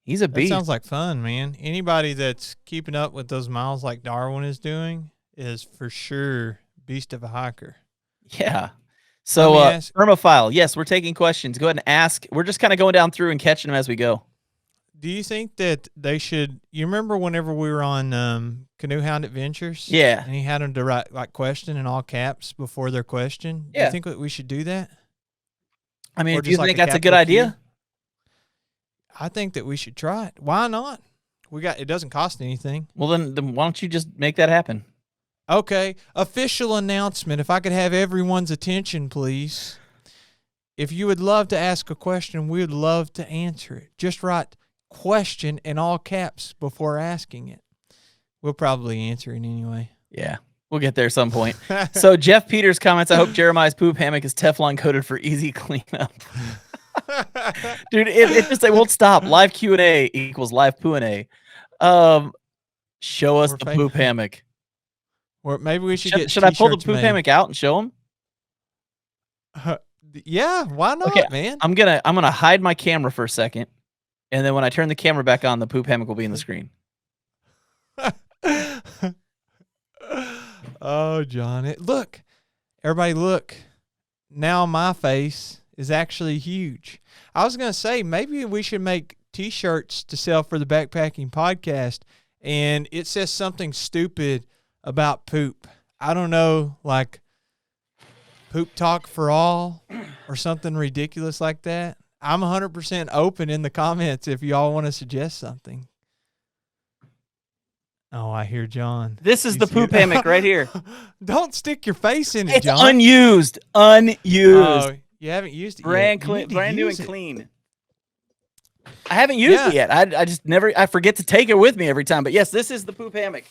A: He's a beast.
B: That sounds like fun, man. Anybody that's keeping up with those miles like Darwin is doing is for sure beast of a hiker.
A: Yeah. So, Permaphile, yes, we're taking questions. Go ahead and ask. We're just kind of going down through and catching them as we go.
B: Do you think that they should? You remember whenever we were on Canoe Hound Adventures?
A: Yeah.
B: And he had them to write like question in all caps before their question.
A: Yeah.
B: Do you think that we should do that?
A: I mean, do you think that's a good idea?
B: I think that we should try it. Why not? It doesn't cost anything.
A: Well, then why don't you just make that happen?
B: Okay. Official announcement. If I could have everyone's attention, please. If you would love to ask a question, we would love to answer it. Just write question in all caps before asking it. We'll probably answer it anyway.
A: Yeah. We'll get there at some point. So Jeff Peters comments, I hope Jeremiah's poop hammock is Teflon coated for easy cleanup. Dude, it just won't stop. Live Q&A equals live poo&A. Show us the poop hammock.
B: Or maybe we should get
A: Should I pull the poop hammock out and show them?
B: Yeah, why not,
A: okay,
B: man?
A: I'm gonna hide my camera for a second, and then when I turn the camera back on, the poop hammock will be in the screen.
B: Oh, John. Look. Everybody look. Now my face is actually huge. I was going to say, maybe we should make T-shirts to sell for the Backpacking Podcast, and it says something stupid about poop. I don't know, like poop talk for all, or something ridiculous like that, I'm 100% open in the comments if y'all want to suggest something. Oh, I hear John.
A: This is the poop hammock right here.
B: Don't stick your face in it,
A: It's
B: John.
A: unused.
B: Oh, you haven't used it
A: brand
B: yet.
A: Clean, brand new and clean. I haven't used it yet. I just never. I forget to take it with me every time. But yes, this is the poop hammock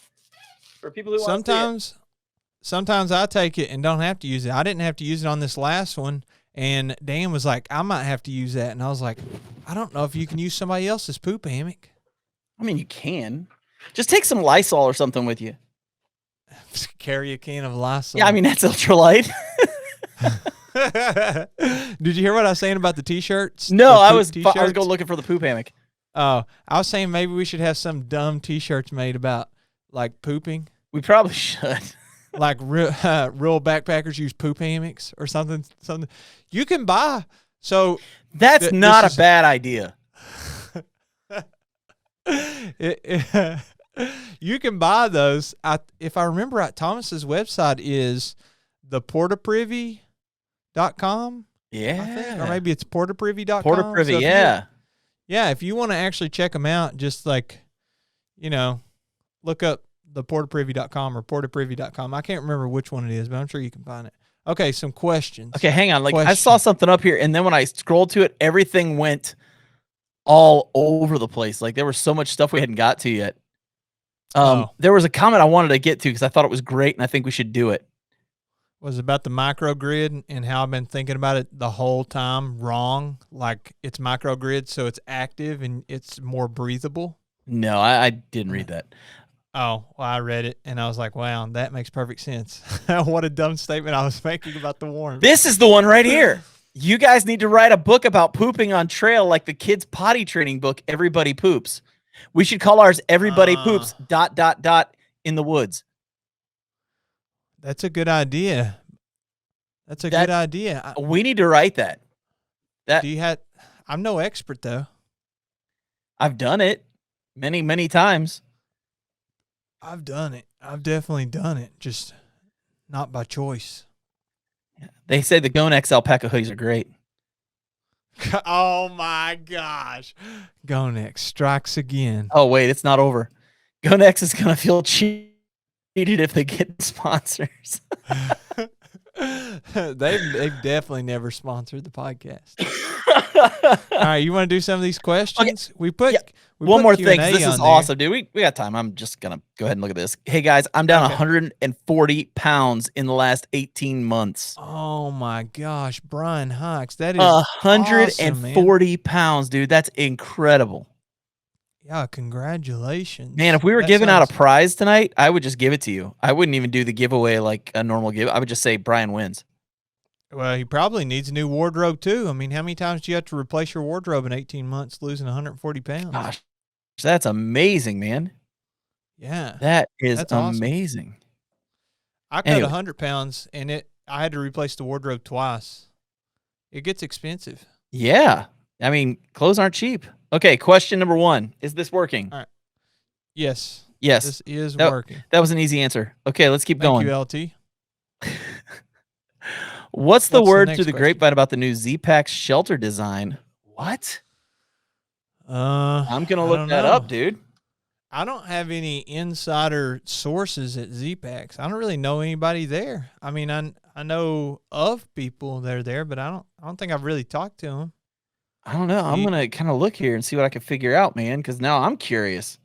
A: for people who want to see it.
B: Sometimes I take it and don't have to use it. I didn't have to use it on this last one, and Dan was like, "I might have to use that," and I was like, "I don't know if you can use somebody else's poop hammock."
A: I mean, you can. Just take some Lysol or something with you.
B: Carry a can of Lysol.
A: Yeah, I mean that's ultralight.
B: Did you hear what I was saying about the T-shirts?
A: No, I was going looking for the poop hammock.
B: Oh, I was saying maybe we should have some dumb T-shirts made about like pooping.
A: We probably should.
B: Like real backpackers use poop hammocks or something. You can buy. So
A: that's not a bad idea.
B: You can buy those. If I remember right, Thomas's website is theportaprivy.com.
A: Yeah.
B: I think, or maybe it's portaprivy.com.
A: Portaprivy, yeah.
B: Yeah, if you want to actually check them out, just like, look up theportaprivy.com or portaprivy.com. I can't remember which one it is, but I'm sure you can find it. Okay, some questions.
A: Okay, hang on. I saw something up here, and then when I scrolled to it, everything went all over the place. Like there was so much stuff we hadn't got to yet. There was a comment I wanted to get to because I thought it was great, and I think we should do it.
B: Was about the microgrid and how I've been thinking about it the whole time wrong. Like it's microgrid, so it's active and it's more breathable.
A: No, I didn't read that.
B: Oh, well, I read it and I was like, wow, that makes perfect sense. What a dumb statement I was making about the warmth.
A: This is the one right here. You guys need to write a book about pooping on trail, like the kids' potty training book, Everybody Poops. We should call ours Everybody Poops ... in the woods.
B: That's a good idea. That's a good idea.
A: We need to write that.
B: I'm no expert though.
A: I've done it many, many times.
B: I've done it. I've definitely done it. Just not by choice.
A: They say the Gonex alpaca hoodies are great.
B: Oh my gosh. Gonex strikes again.
A: Oh wait, it's not over. Gonex is going to feel cheated if they get sponsors.
B: They've definitely never sponsored the podcast. All right, you want to do some of these questions?
A: Okay.
B: We put
A: one more thing.
B: Q&A
A: this is awesome, dude. We got time. I'm just gonna go ahead and look at this. Hey guys, I'm down 140 pounds in the last 18 months.
B: Oh my gosh, Brian Hikes, that is
A: 140 pounds, dude. That's incredible.
B: Yeah, congratulations,
A: man. If we were giving out a prize tonight, I would just give it to you. I wouldn't even do the giveaway like a normal give. I would just say Brian wins.
B: Well, he probably needs a new wardrobe too. I mean, how many times do you have to replace your wardrobe in 18 months, losing 140 pounds?
A: Gosh, that's amazing, man.
B: Yeah,
A: that's
B: Awesome.
A: amazing.
B: I cut 100 pounds, and I had to replace the wardrobe twice. It gets expensive.
A: Yeah, I mean, clothes aren't cheap. Okay, question number 1. Is this working?
B: All right. Yes.
A: Yes.
B: This is working.
A: That was an easy answer. Okay, let's keep going.
B: Thank you, LT.
A: What's the word through the grapevine about the new Zpax shelter design? What? I'm going to look that up, dude.
B: I don't have any insider sources at Zpax. I don't really know anybody there. I mean, I know of people that are there, but I don't think I've really talked to them.
A: I don't know. I'm going to kind of look here and see what I can figure out, man, because now I'm curious.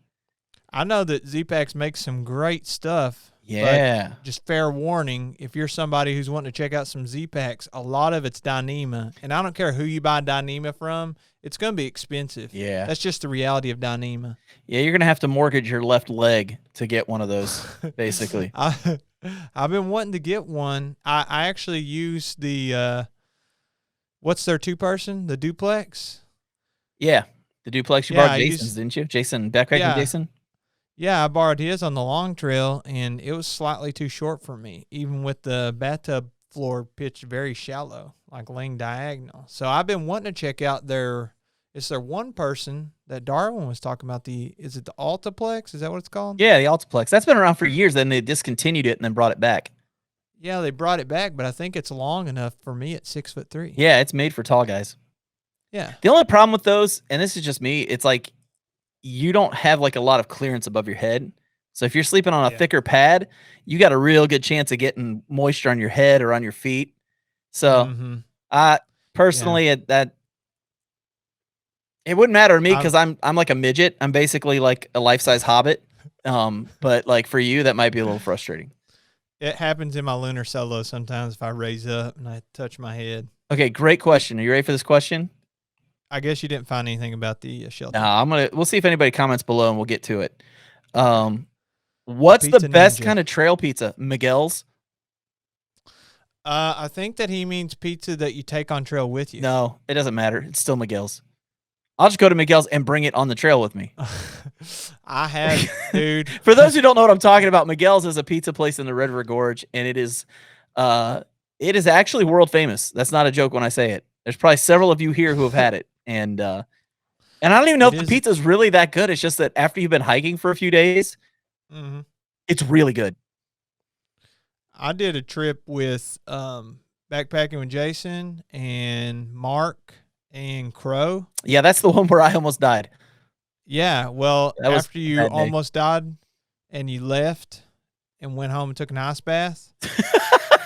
B: I know that Zpax makes some great stuff.
A: Yeah.
B: But just fair warning, if you're somebody who's wanting to check out some Zpax, a lot of it's Dyneema. And I don't care who you buy Dyneema from, it's going to be expensive.
A: Yeah.
B: That's just the reality of Dyneema.
A: Yeah, you're going to have to mortgage your left leg to get one of those, basically.
B: I've been wanting to get one. I actually use the... what's their 2-person? The duplex?
A: Yeah. The duplex. You borrowed Jason's, didn't you? Jason, backpacking Jason?
B: Yeah, I borrowed his on the long trail, and it was slightly too short for me, even with the bathtub floor pitched very shallow, like laying diagonal. So I've been wanting to check out it's their 1-person that Darwin was talking about. Is it the Altiplex? Is that what it's called?
A: Yeah, the Altiplex. That's been around for years, then they discontinued it and then brought it back.
B: Yeah, they brought it back, but I think it's long enough for me at 6'3".
A: Yeah, it's made for tall guys.
B: Yeah.
A: The only problem with those, and this is just me, it's like you don't have like a lot of clearance above your head. So if you're sleeping on a thicker pad, you got a real good chance of getting moisture on your head or on your feet. So I personally that it wouldn't matter to me because I'm like a midget. I'm basically like a life-size hobbit. But like for you, that might be a little frustrating.
B: It happens in my lunar solo sometimes if I raise up and I touch my head.
A: Okay, great question. Are you ready for this question?
B: I guess you didn't find anything about the shelter.
A: No, we'll see if anybody comments below and we'll get to it. What's the best kind of trail pizza? Miguel's?
B: I think that he means pizza that you take on trail with you.
A: No, it doesn't matter. It's still Miguel's. I'll just go to Miguel's and bring it on the trail with me.
B: I have, dude.
A: For those who don't know what I'm talking about, Miguel's is a pizza place in the Red River Gorge, and it is actually world famous. That's not a joke when I say it. There's probably several of you here who have had it, and I don't even know if the pizza is really that good. It's just that after you've been hiking for a few days, it's really good.
B: I did a trip with backpacking with Jason and Mark and Crow.
A: Yeah, that's the one where I almost died.
B: Yeah, well, after you almost died and you left and went home and took an ice bath,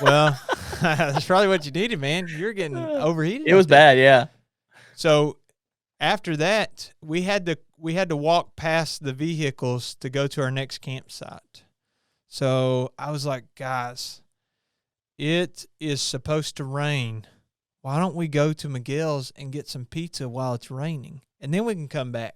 B: well, that's probably what you needed, man. You're getting overheated.
A: It was bad, yeah.
B: So after that, we had to walk past the vehicles to go to our next campsite. So I was like, guys, it is supposed to rain. Why don't we go to Miguel's and get some pizza while it's raining? And then we can come back.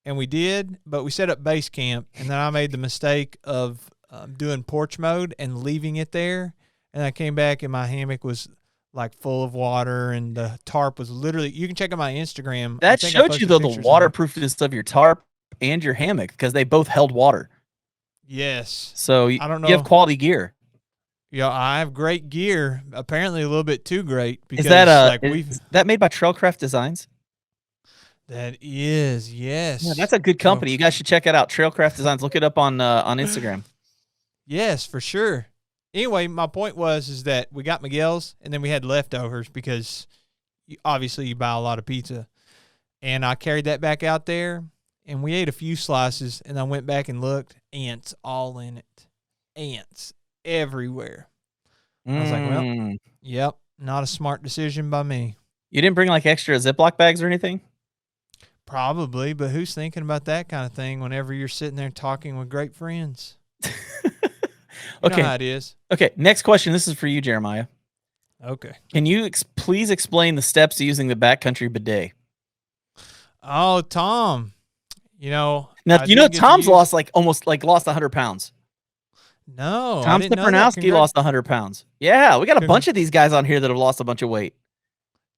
B: And we did, but we set up base camp, and then I made the mistake of doing porch mode and leaving it there. And I came back, and my hammock was like full of water, and the tarp was literally, you can check out my Instagram.
A: That showed you, though, the waterproofness of your tarp and your hammock because they both held water.
B: Yes.
A: So
B: I don't know.
A: You have quality gear.
B: Yeah, I have great gear. Apparently, a little bit too great. Because,
A: is that is that made by Trailcraft Designs?
B: That is, yes.
A: Yeah, that's a good company. You guys should check it out. Trailcraft Designs. Look it up on Instagram.
B: Yes, for sure. Anyway, my point is that we got Miguel's, and then we had leftovers because obviously you buy a lot of pizza. And I carried that back out there, and we ate a few slices, and I went back and looked. Ants all in it. Ants everywhere. I was like, well, yep, not a smart decision by me.
A: You didn't bring like extra Ziploc bags or anything?
B: Probably, but who's thinking about that kind of thing whenever you're sitting there talking with great friends?
A: Okay.
B: You know how it is.
A: Okay, next question. This is for you, Jeremiah.
B: Okay.
A: Can you please explain the steps to using the Backcountry bidet?
B: Oh, Tom.
A: Now, Tom's lost almost 100 pounds.
B: No,
A: Tom Stepanowski lost 100 pounds. Yeah, we got a bunch of these guys on here that have lost a bunch of weight.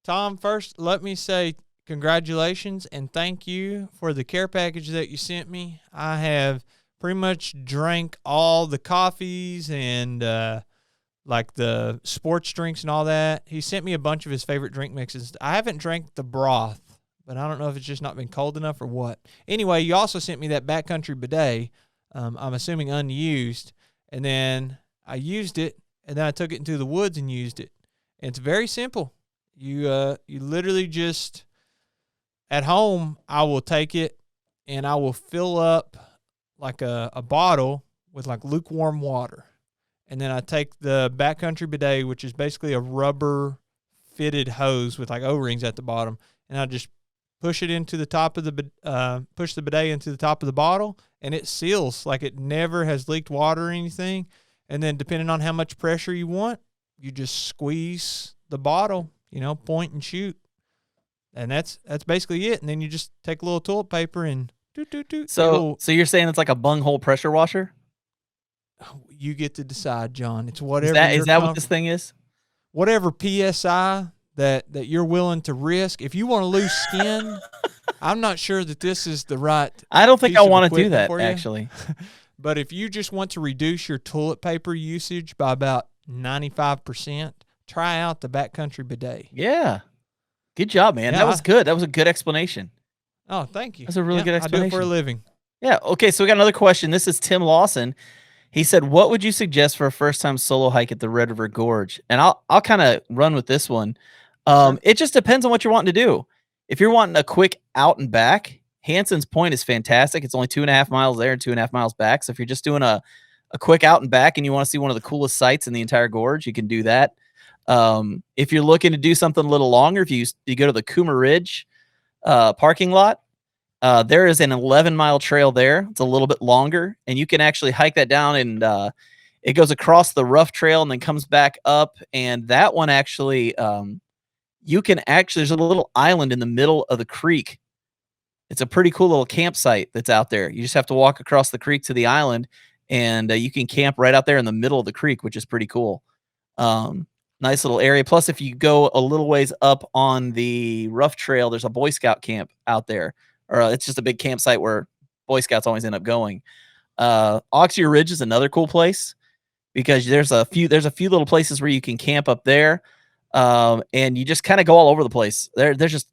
B: Tom, first, let me say congratulations and thank you for the care package that you sent me. I have pretty much drank all the coffees and like the sports drinks and all that. He sent me a bunch of his favorite drink mixes. I haven't drank the broth, but I don't know if it's just not been cold enough or what. Anyway, you also sent me that Backcountry bidet, I'm assuming unused, and then I used it, and then I took it into the woods and used it. And it's very simple. You literally just, at home, I will take it, and I will fill up like a bottle with like lukewarm water. And then I take the Backcountry bidet, which is basically a rubber fitted hose with like O-rings at the bottom, and I just push it into the top of push the bidet into the top of the bottle, and it seals like it never has leaked water or anything. And then depending on how much pressure you want, you just squeeze the bottle, point and shoot. And that's basically it. And then you just take a little toilet paper and do.
A: So you're saying it's like a bunghole pressure washer?
B: You get to decide, John. It's whatever.
A: Is that what this thing is?
B: Whatever PSI that you're willing to risk. If you want to lose skin, I'm not sure that this is the right.
A: I don't think I want to do that, actually.
B: But if you just want to reduce your toilet paper usage by about 95%, try out the Backcountry bidet.
A: Yeah. Good job, man. Yeah, that was good. That was a good explanation.
B: Oh, thank you.
A: That's a really good explanation.
B: I do it for a living.
A: Yeah. Okay, so we got another question. This is Tim Lawson. He said, "What would you suggest for a first-time solo hike at the Red River Gorge?" And I'll kind of run with this one.
B: Sure.
A: It just depends on what you're wanting to do. If you're wanting a quick out and back, Hanson's Point is fantastic. It's only 2.5 miles there and 2.5 miles back. So if you're just doing a quick out and back and you want to see one of the coolest sights in the entire gorge, you can do that. If you're looking to do something a little longer, if you go to the Coomer Ridge parking lot, there is an 11-mile trail there. It's a little bit longer, and you can actually hike that down, and it goes across the rough trail and then comes back up. And that one actually, you can actually, there's a little island in the middle of the creek. It's a pretty cool little campsite that's out there. You just have to walk across the creek to the island, and you can camp right out there in the middle of the creek, which is pretty cool. Nice little area. Plus, if you go a little ways up on the rough trail, there's a Boy Scout camp out there. Or it's just a big campsite where Boy Scouts always end up going. Oxear Ridge is another cool place because there's a few little places where you can camp up there, and you just kind of go all over the place. There's just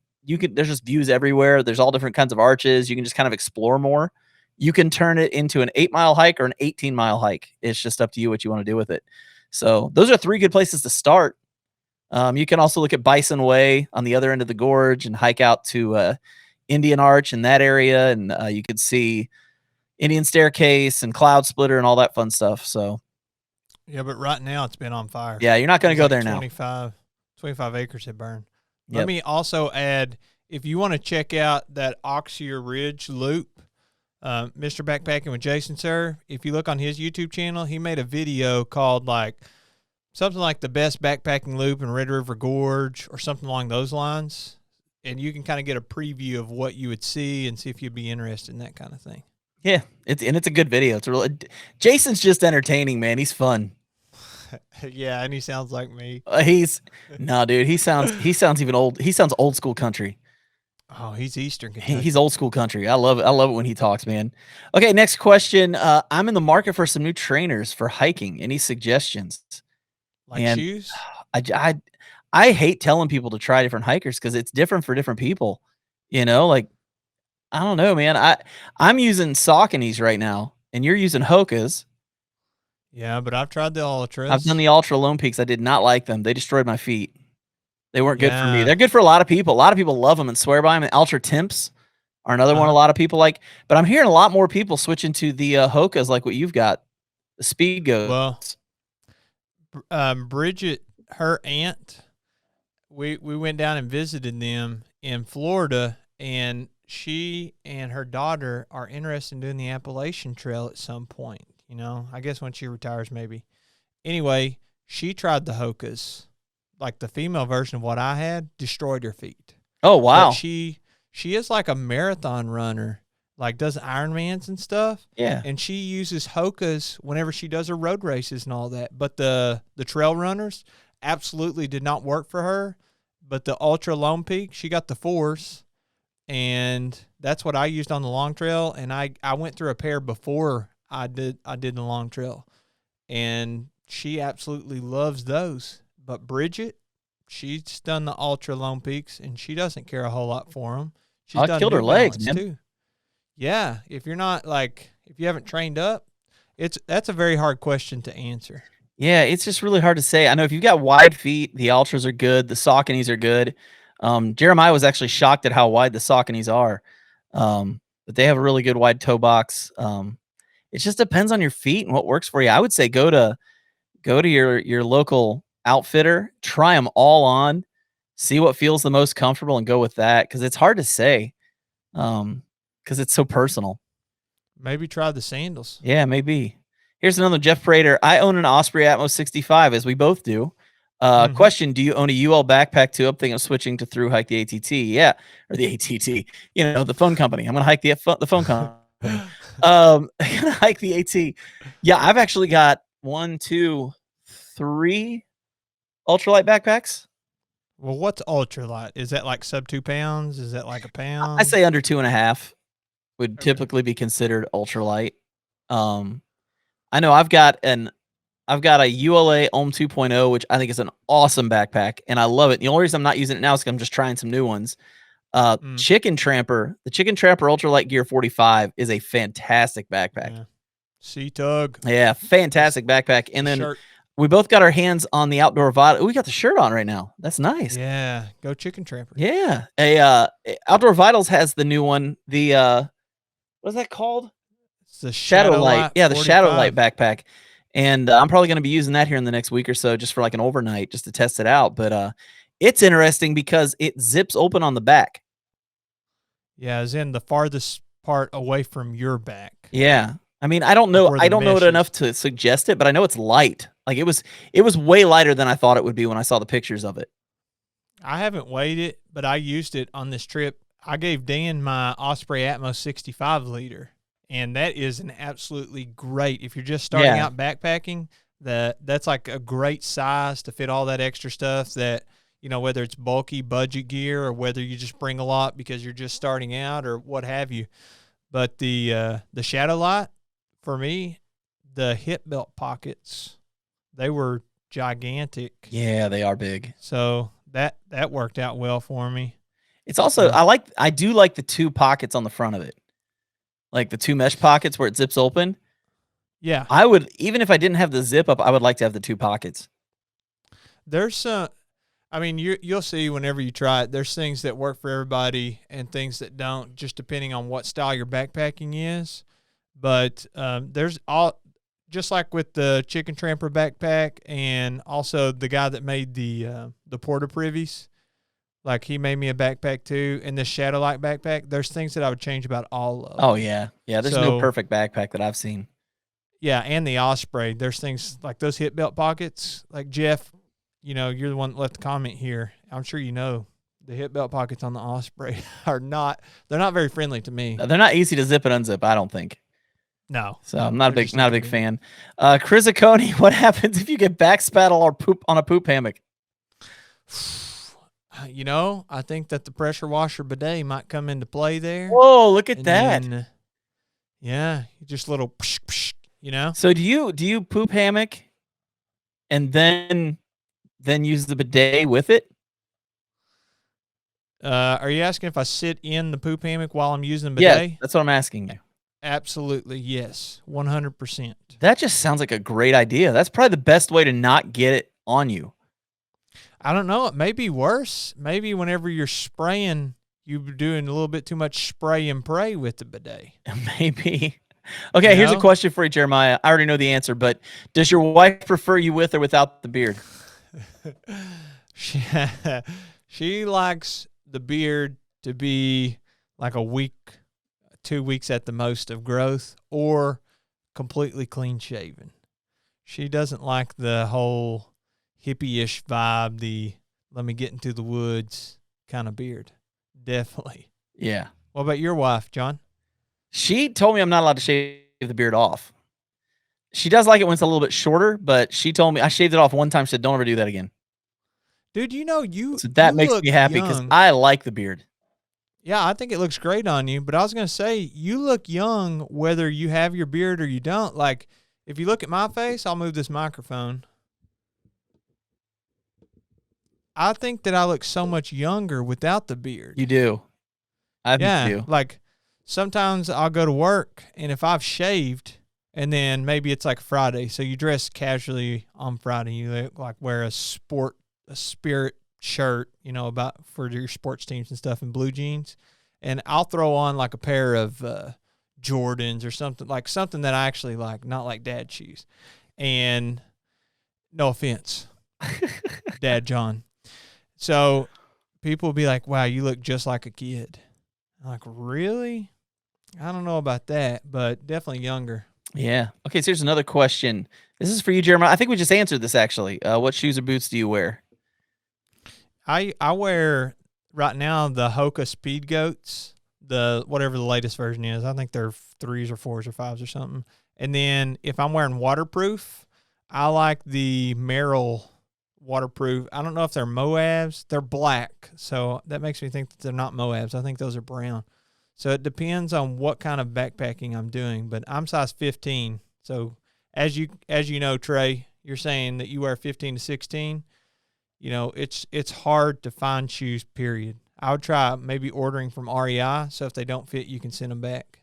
A: views everywhere. There's all different kinds of arches. You can just kind of explore more. You can turn it into an 8-mile hike or an 18-mile hike. It's just up to you what you want to do with it. So those are 3 good places to start. You can also look at Bison Way on the other end of the gorge and hike out to Indian Arch in that area, and you could see Indian Staircase and Cloud Splitter and all that fun stuff. So
B: yeah, but right now it's been on fire.
A: Yeah, you're not going to go there now.
B: 25 acres have burned.
A: Yep.
B: Let me also add, if you want to check out that Oxear Ridge loop, Mr. Backpacking with Jason, sir, if you look on his YouTube channel, he made a video called something like the best backpacking loop in Red River Gorge or something along those lines. And you can kind of get a preview of what you would see and see if you'd be interested in that kind of thing.
A: Yeah, it's a good video. It's really Jason's just entertaining, man. He's fun.
B: Yeah, and he sounds like me.
A: Dude. He sounds even old. He sounds old school country.
B: Oh, he's Eastern Kentucky.
A: He's old school country. I love it. I love it when he talks, man. Okay, next question. I'm in the market for some new trainers for hiking. Any suggestions?
B: Shoes?
A: I hate telling people to try different hikers because it's different for different people. I don't know, man. I'm using Sauconys right now, and you're using Hokas.
B: Yeah, but I've tried the Ultras.
A: I've done the Ultra Lone Peaks. I did not like them. They destroyed my feet. They weren't good for me. They're good for a lot of people. A lot of people love them and swear by them. And Ultra Temps are another one a lot of people like. But I'm hearing a lot more people switching to the Hokas like what you've got, the Speed Goats.
B: Well, Bridget, her aunt, we went down and visited them in Florida, and she and her daughter are interested in doing the Appalachian Trail at some point. I guess when she retires, maybe. Anyway, she tried the Hokas, like the female version of what I had, destroyed her feet.
A: Oh, wow.
B: But she is like a marathon runner, does Ironmans and stuff.
A: Yeah.
B: And she uses Hokas whenever she does her road races and all that. But the trail runners absolutely did not work for her. But the Ultra Lone Peak, she got the 4s. And that's what I used on the long trail. And I went through a pair before I did the long trail, and she absolutely loves those. But Bridget, she's done the Ultra Lone Peaks, and she doesn't care a whole lot for them. She's done
A: killed her legs, man.
B: too. Yeah, if you're not if you haven't trained up, that's a very hard question to answer.
A: Yeah, it's just really hard to say. I know if you've got wide feet, the Ultras are good. The Sauconys are good. Jeremiah was actually shocked at how wide the Sauconys are, but they have a really good wide toe box. It just depends on your feet and what works for you. I would say go to your local outfitter, try them all on, see what feels the most comfortable, and go with that because it's hard to say because it's so personal.
B: Maybe try the sandals.
A: Yeah, maybe. Here's another Jeff Prater. I own an Osprey Atmos 65, as we both do. Question, do you own a UL backpack too? I'm thinking of switching to through hike the ATT. Yeah, or the ATT. The phone company. I'm going to hike the phone company. Hike the AT. Yeah, I've actually got 1, 2, 3 ultralight backpacks.
B: Well, what's ultralight? Is that like sub 2 pounds? Is that like a pound?
A: I say under 2.5 would typically be considered ultralight. I know I've got a ULA Ohm 2.0, which I think is an awesome backpack, and I love it. The only reason I'm not using it now is because I'm just trying some new ones. Chicken Tramper, the Chicken Tramper Ultralight Gear 45 is a fantastic backpack.
B: Yeah. Sea Tug.
A: Yeah, fantastic backpack. And then
B: Shirt.
A: we both got our hands on the Outdoor Vital. We got the shirt on right now. That's nice.
B: Yeah, go Chicken Tramper.
A: Yeah. Outdoor Vitals has the new one. The what's that called?
B: It's the
A: Shadow Light. Yeah, the
B: 45.
A: Shadow Light backpack. And I'm probably going to be using that here in the next week or so, just for like an overnight, just to test it out. But it's interesting because it zips open on the back.
B: Yeah, it's in the farthest part away from your back.
A: Yeah. I mean, I don't know it enough to suggest it, but I know it's light. Like it was way lighter than I thought it would be when I saw the pictures of it.
B: I haven't weighed it, but I used it on this trip. I gave Dan my Osprey Atmos 65 liter, and that is an absolutely great, if you're just starting out backpacking, that's like a great size to fit all that extra stuff that, you know, whether it's bulky budget gear or whether you just bring a lot because you're just starting out or what have you. But the Shadow Light, for me, the hip belt pockets, they were gigantic.
A: Yeah, they are big.
B: So that worked out well for me.
A: It's also I do like the two pockets on the front of it. Like the two mesh pockets where it zips open.
B: Yeah.
A: I would, even if I didn't have the zip up, I would like to have the two pockets.
B: There's I mean, you'll see whenever you try it, there's things that work for everybody and things that don't, just depending on what style your backpacking is. But there's just like with the Chicken Tramper backpack, and also the guy that made the Porta Privies, like he made me a backpack too, and this Shadow Light backpack, there's things that I would change about all of them.
A: Oh yeah. Yeah, there's no perfect backpack that I've seen.
B: Yeah, and the Osprey, there's things like those hip belt pockets, like Jeff, you know, you're the one that left the comment here. I'm sure you know the hip belt pockets on the Osprey they're not very friendly to me.
A: They're not easy to zip and unzip, I don't think.
B: No.
A: So I'm not a big fan. Chris Aconi, what happens if you get backspaddle or poop on a poop hammock?
B: You know, I think that the pressure washer bidet might come into play there.
A: Whoa, look at that.
B: Then, yeah, just little psh, psh, you know.
A: So do you poop hammock and then use the bidet with it?
B: Are you asking if I sit in the poop hammock while I'm using the bidet?
A: Yeah, that's what I'm asking you.
B: Absolutely, yes, 100%.
A: That just sounds like a great idea. That's probably the best way to not get it on you.
B: I don't know. It may be worse. Maybe whenever you're spraying, you're doing a little bit too much spray and pray with the bidet.
A: Maybe. Okay, here's a question for you, Jeremiah. I already know the answer, but does your wife prefer you with or without the beard?
B: She likes the beard to be like a week, 2 weeks at the most of growth, or completely clean shaven. She doesn't like the whole hippie-ish vibe, the let me get into the woods kind of beard. Definitely.
A: Yeah.
B: What about your wife, John?
A: She told me I'm not allowed to shave the beard off. She does like it when it's a little bit shorter, but she told me I shaved it off one time. She said, don't ever do that again.
B: Dude, you know,
A: so that makes me happy because I like the beard.
B: Yeah, I think it looks great on you, but I was going to say, you look young whether you have your beard or you don't. Like, if you look at my face, I'll move this microphone. I think that I look so much younger without the beard.
A: You do. I do.
B: Like, sometimes I'll go to work, and if I've shaved, and then maybe it's like Friday, so you dress casually on Friday, you look like wear a spirit shirt, you know, for your sports teams and stuff, and blue jeans, and I'll throw on like a pair of Jordans or something that I actually like, not like dad shoes. And no offense, Dad John. So people will be like, wow, you look just like a kid. I'm like, really? I don't know about that, but definitely younger.
A: Yeah. Okay, so here's another question. This is for you, Jeremiah. I think we just answered this, actually. What shoes or boots do you wear?
B: I wear, right now, the Hoka Speed Goats, whatever the latest version is. I think they're 3s or 4s or 5s or something. And then if I'm wearing waterproof, I like the Merrell waterproof. I don't know if they're Moabs. They're black, so that makes me think that they're not Moabs. I think those are brown. So it depends on what kind of backpacking I'm doing, but I'm size 15. So as you know, Trey, you're saying that you wear 15 to 16. You know, it's hard to find shoes, period. I would try maybe ordering from REI, so if they don't fit, you can send them back.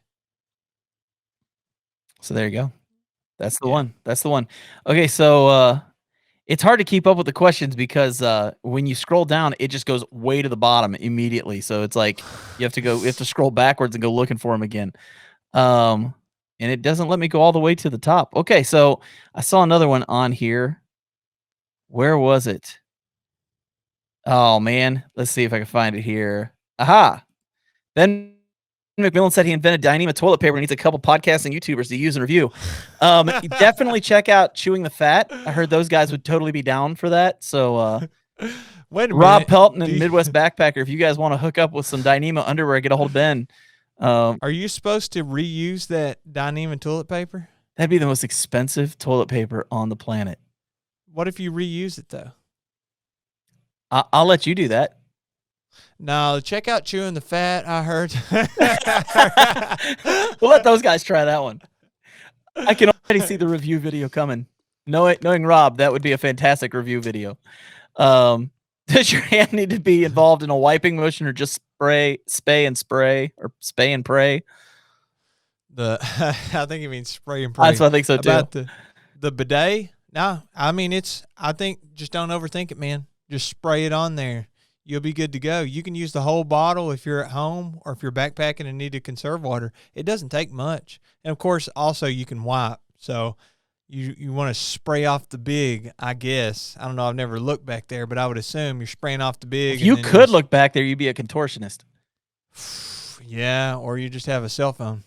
A: So there you go. That's the one. That's the one. Okay, so it's hard to keep up with the questions because when you scroll down, it just goes way to the bottom immediately. So it's like you have to scroll backwards and go looking for them again. Um, and it doesn't let me go all the way to the top. Okay, so I saw another one on here. Where was it? Oh man, let's see if I can find it here. Aha! Ben McMillan said he invented Dyneema toilet paper and needs a couple podcasting YouTubers to use and review. Definitely check out Chewing the Fat. I heard those guys would totally be down for that. So,
B: Wait a
A: Rob
B: minute.
A: Pelton and Midwest Backpacker, if you guys want to hook up with some Dyneema underwear, get a hold of Ben.
B: Are you supposed to reuse that Dyneema toilet paper?
A: That'd be the most expensive toilet paper on the planet.
B: What if you reuse it though?
A: I'll let you do that.
B: No, check out Chewing the Fat. I heard.
A: We'll let those guys try that one. I can already see the review video coming. Knowing Rob, that would be a fantastic review video. Does your hand need to be involved in a wiping motion or just spay and pray?
B: I think he means spray and pray.
A: That's what I think so too.
B: About the bidet? No, I mean I think just don't overthink it, man. Just spray it on there. You'll be good to go. You can use the whole bottle if you're at home or if you're backpacking and need to conserve water. It doesn't take much. And of course, also you can wipe. So you want to spray off the big, I guess. I don't know. I've never looked back there, but I would assume you're spraying off the big.
A: If you could look back there, you'd be a contortionist.
B: Yeah, or you just have a cell phone.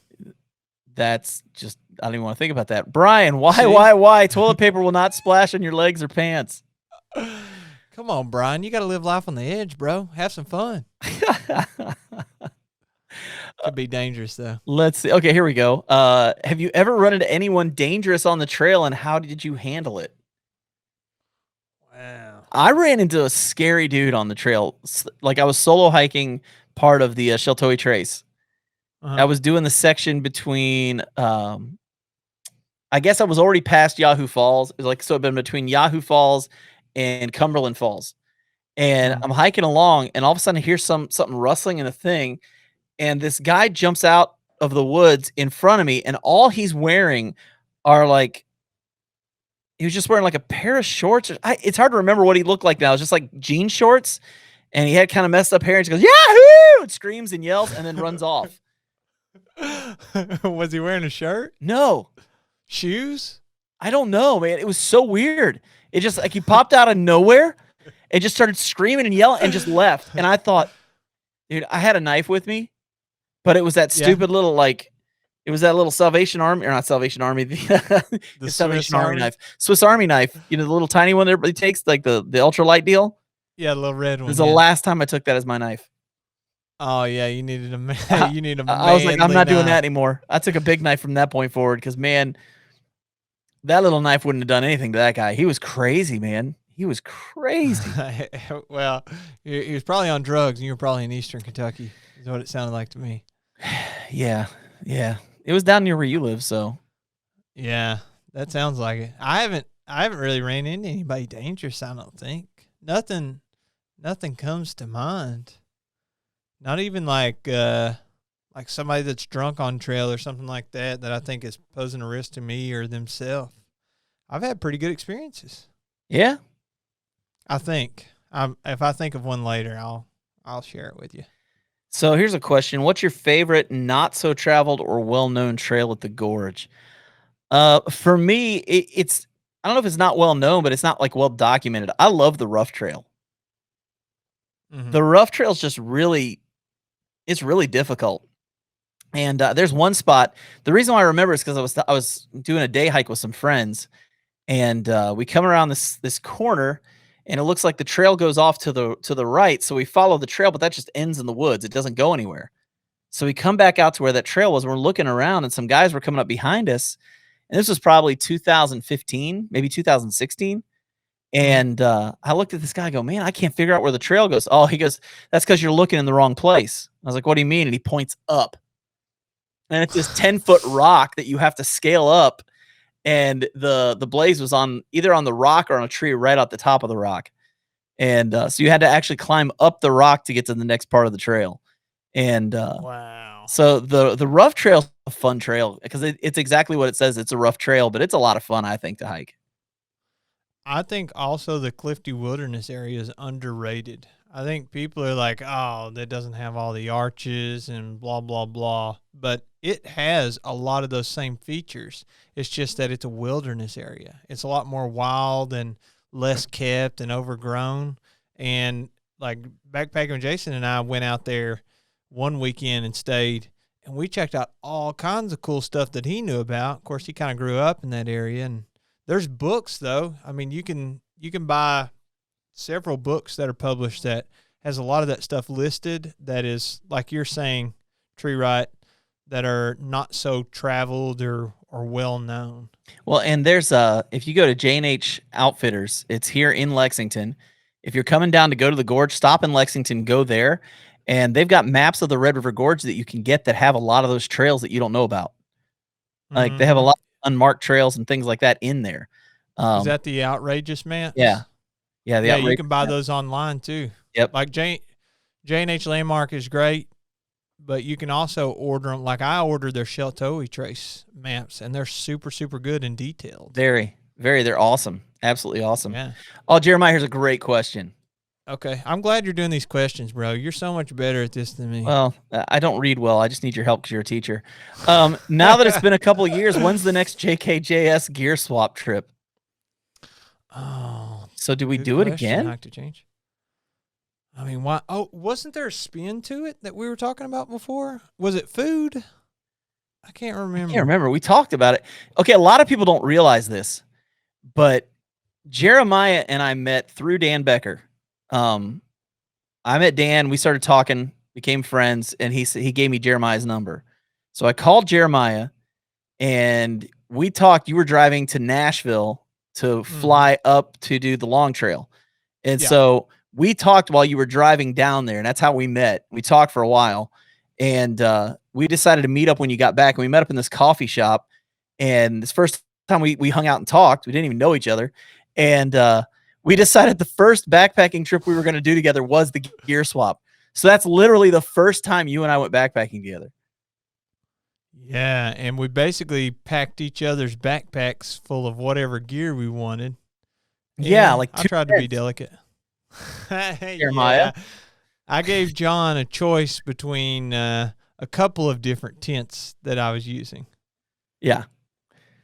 A: That's just, I don't even want to think about that. Brian, why? Toilet paper will not splash on your legs or pants.
B: Come on, Brian. You got to live life on the edge, bro. Have some fun. Could be dangerous, though.
A: Let's see. Okay, here we go. Have you ever run into anyone dangerous on the trail, and how did you handle it?
B: Wow.
A: I ran into a scary dude on the trail. Like, I was solo hiking part of the Sheltowee Trace. I was doing the section between, I guess I was already past Yahoo Falls. It was like, so I've been between Yahoo Falls and Cumberland Falls. And I'm hiking along, and all of a sudden I hear something rustling in a thing, and this guy jumps out of the woods in front of me, and all he's wearing are like, he was just wearing like a pair of shorts. It's hard to remember what he looked like now. It was just like jean shorts, and he had kind of messed up hair, and he goes, "Yahoo!" and screams and yells, and then runs off.
B: Was he wearing a shirt?
A: No.
B: Shoes?
A: I don't know, man. It was so weird. It just like he popped out of nowhere and just started screaming and yelling and just left. And I thought, dude, I had a knife with me, but it was that stupid little like, it was that little Salvation Army, or not Salvation Army, the Salvation Army knife, Swiss Army knife. You know, the little tiny one that everybody takes, like the ultralight deal.
B: Yeah, the little red one.
A: It was the last time I took that as my knife.
B: Oh yeah, you needed a man. You need a.
A: I was like, I'm not doing that anymore. I took a big knife from that point forward because, man, that little knife wouldn't have done anything to that guy. He was crazy, man. He was crazy.
B: Well, he was probably on drugs, and you were probably in Eastern Kentucky. Is what it sounded like to me.
A: Yeah. It was down near where you live, so.
B: Yeah, that sounds like it. I haven't really ran into anybody dangerous. I don't think nothing comes to mind. Not even like somebody that's drunk on trail or something like that I think is posing a risk to me or themselves. I've had pretty good experiences.
A: Yeah,
B: I think. If I think of one later, I'll share it with you.
A: So here's a question: what's your favorite not so traveled or well known trail at the Gorge? For me, it's I don't know if it's not well known, but it's not like well documented. I love the rough trail. Mm-hmm. The rough trail is just it's really difficult. And there's one spot. The reason why I remember is because I was doing a day hike with some friends, and we come around this corner, and it looks like the trail goes off to the right. So we follow the trail, but that just ends in the woods. It doesn't go anywhere. So we come back out to where that trail was, and we're looking around, and some guys were coming up behind us. And this was probably 2015, maybe 2016. And I looked at this guy, I go, man, I can't figure out where the trail goes. Oh, he goes, that's because you're looking in the wrong place. I was like, what do you mean? And he points up. And it's this 10-foot rock that you have to scale up. And the blaze was either on the rock or on a tree right at the top of the rock. And so you had to actually climb up the rock to get to the next part of the trail. And
B: wow.
A: So the rough trail a fun trail because it's exactly what it says. It's a rough trail, but it's a lot of fun, I think, to hike.
B: I think also the Clifty Wilderness area is underrated. I think people are like, oh, that doesn't have all the arches and blah, blah, blah. But it has a lot of those same features. It's just that it's a wilderness area. It's a lot more wild and less kept and overgrown. And like Backpacker Jason and I went out there one weekend and stayed, and we checked out all kinds of cool stuff that he knew about. Of course, he kind of grew up in that area. And there's books, though. I mean, you can buy several books that are published that has a lot of that stuff listed that is, like you're saying, Tree Right, that are not so traveled or well known.
A: Well, and there's if you go to J&H Outfitters, it's here in Lexington. If you're coming down to go to the Gorge, stop in Lexington, go there, and they've got maps of the Red River Gorge that you can get that have a lot of those trails that you don't know about. Like they have a lot of unmarked trails and things like that in there.
B: Is that the outrageous maps?
A: Yeah. Yeah,
B: you can buy those online too.
A: Yep.
B: Like J&H Landmark is great, but you can also order them. Like I ordered their Sheltoe Trace maps, and they're super, super good and detailed.
A: Very, very. They're awesome. Absolutely awesome.
B: Yeah.
A: Oh, Jeremiah, here's a great question.
B: Okay. I'm glad you're doing these questions, bro. You're so much better at this than me.
A: Well, I don't read well. I just need your help because you're a teacher. Now that it's been a couple of years, when's the next Jkjs gear swap trip?
B: Oh,
A: so do we do it again?
B: Hike to change. I mean, why? Oh, wasn't there a spin to it that we were talking about before? Was it food? I can't remember.
A: We talked about it. Okay, a lot of people don't realize this, but Jeremiah and I met through Dan Becker. I met Dan. We started talking, became friends, and he gave me Jeremiah's number. So I called Jeremiah, and we talked. You were driving to Nashville to fly up to do the long trail. And so we talked while you were driving down there, and that's how we met. We talked for a while, and we decided to meet up when you got back, and we met up in this coffee shop. And this first time we hung out and talked, we didn't even know each other. And we decided the first backpacking trip we were going to do together was the gear swap. So that's literally the first time you and I went backpacking together.
B: Yeah, and we basically packed each other's backpacks full of whatever gear we wanted.
A: Yeah,
B: I tried to be delicate.
A: Jeremiah.
B: Yeah. I gave John a choice between a couple of different tents that I was using.
A: Yeah.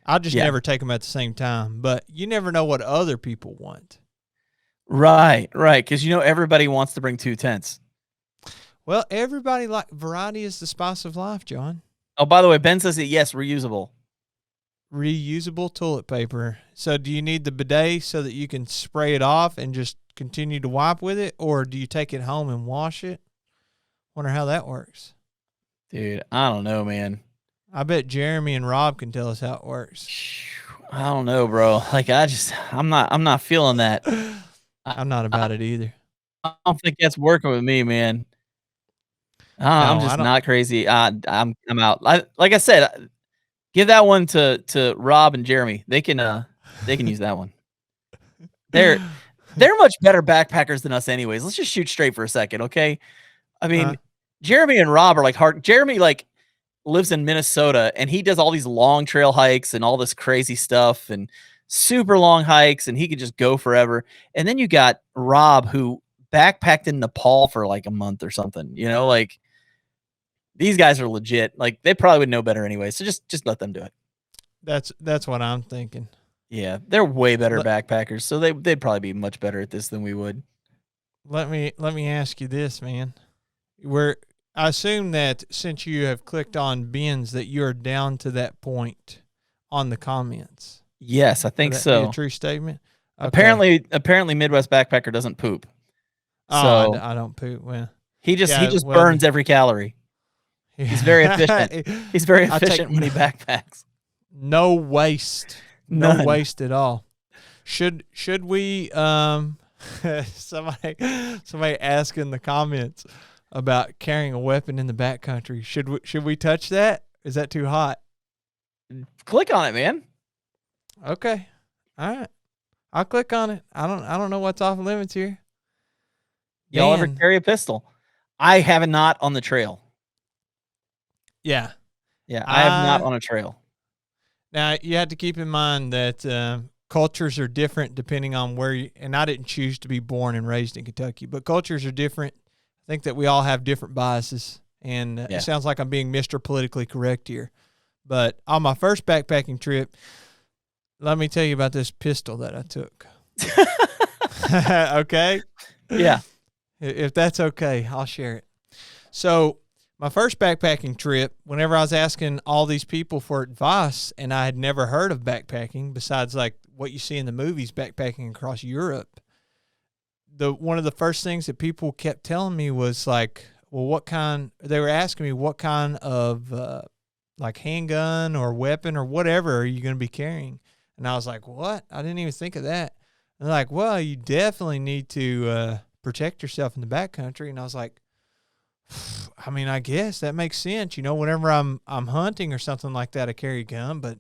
B: I'll just never take them at the same time, but you never know what other people want.
A: Right, because everybody wants to bring 2 tents.
B: Well, everybody variety is the spice of life, John.
A: Oh, by the way, Ben says that yes, reusable.
B: Reusable toilet paper. So do you need the bidet so that you can spray it off and just continue to wipe with it, or do you take it home and wash it? Wonder how that works.
A: Dude, I don't know, man.
B: I bet Jeremy and Rob can tell us how it works.
A: I don't know, bro. Like I'm not feeling that.
B: I'm not about it either.
A: I don't think that's working with me, man. I'm just not crazy. I'm out. Like I said, give that one to Rob and Jeremy. They can use that one. They're much better backpackers than us anyways. Let's just shoot straight for a second, okay? I mean, Jeremy and Rob are like hard. Jeremy lives in Minnesota, and he does all these long trail hikes and all this crazy stuff and super long hikes, and he could just go forever. And then you got Rob, who backpacked in Nepal for like a month or something. These guys are legit. Like, they probably would know better anyway. So just let them do it.
B: That's what I'm thinking.
A: Yeah, they're way better backpackers, so they'd probably be much better at this than we would.
B: Let me ask you this, man. I assume that since you have clicked on bins that you're down to that point on the comments.
A: Yes, I think so.
B: A true statement.
A: Okay. Apparently, Midwest Backpacker doesn't poop.
B: So I don't poop. Well,
A: he just burns every calorie. He's very efficient. He's very efficient when he backpacks.
B: No waste.
A: None.
B: No waste at all. Should we somebody ask in the comments about carrying a weapon in the backcountry? Should we touch that? Is that too hot?
A: Click on it, man.
B: Okay. All right. I'll click on it. I don't know what's off limits here.
A: Y'all ever carry a pistol? I have not on the trail.
B: Yeah.
A: Yeah, I have not on a trail.
B: Now, you have to keep in mind that cultures are different depending on where you, and I didn't choose to be born and raised in Kentucky, but cultures are different. I think that we all have different biases, and it sounds like I'm being Mr. Politically Correct here. But on my first backpacking trip, let me tell you about this pistol that I took. Okay?
A: Yeah.
B: If that's okay, I'll share it. So my first backpacking trip, whenever I was asking all these people for advice, and I had never heard of backpacking besides like what you see in the movies, backpacking across Europe, one of the first things that people kept telling me was like, well, they were asking me what kind of like handgun or weapon or whatever are you going to be carrying? And I was like, what? I didn't even think of that. And they're like, well, you definitely need to protect yourself in the backcountry. And I was like, I mean, I guess that makes sense. You know, whenever I'm hunting or something like that, I carry a gun. But,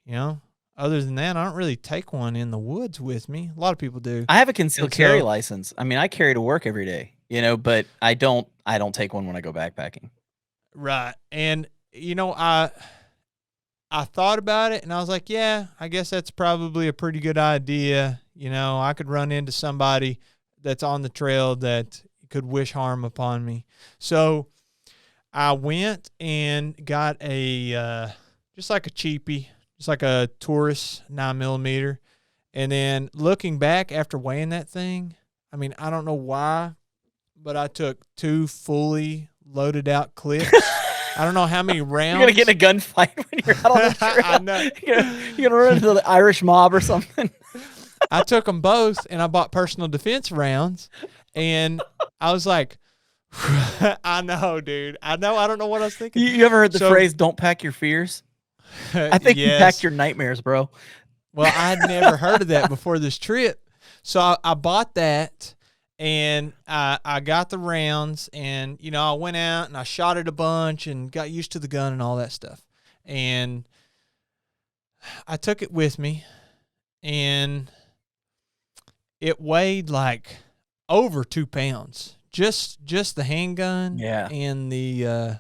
B: you know, other than that, I don't really take one in the woods with me. A lot of people do.
A: I have a concealed carry license. I mean, I carry to work every day, you know, but I don't take one when I go backpacking.
B: Right. And, you know, I thought about it and I was like, yeah, I guess that's probably a pretty good idea. You know, I could run into somebody that's on the trail that could wish harm upon me. So I went and got a just like a cheapie, just like a tourist 9mm. And then looking back after weighing that thing, I mean, I don't know why, but I took 2 fully loaded out clips. I don't know how many rounds.
A: You're gonna get in a gunfight when you're out on the trail.
B: I know.
A: You're gonna run into the Irish mob or something.
B: I took them both, and I bought personal defense rounds, and I was like, I know, dude. I know. I don't know what I was thinking.
A: You ever heard the phrase, don't pack your fears? I think you packed your nightmares, bro.
B: Well, I had never heard of that before this trip. So I bought that, and I got the rounds, and, you know, I went out, and I shot it a bunch, and got used to the gun and all that stuff. And I took it with me, and it weighed like over 2 pounds. Just the handgun, and the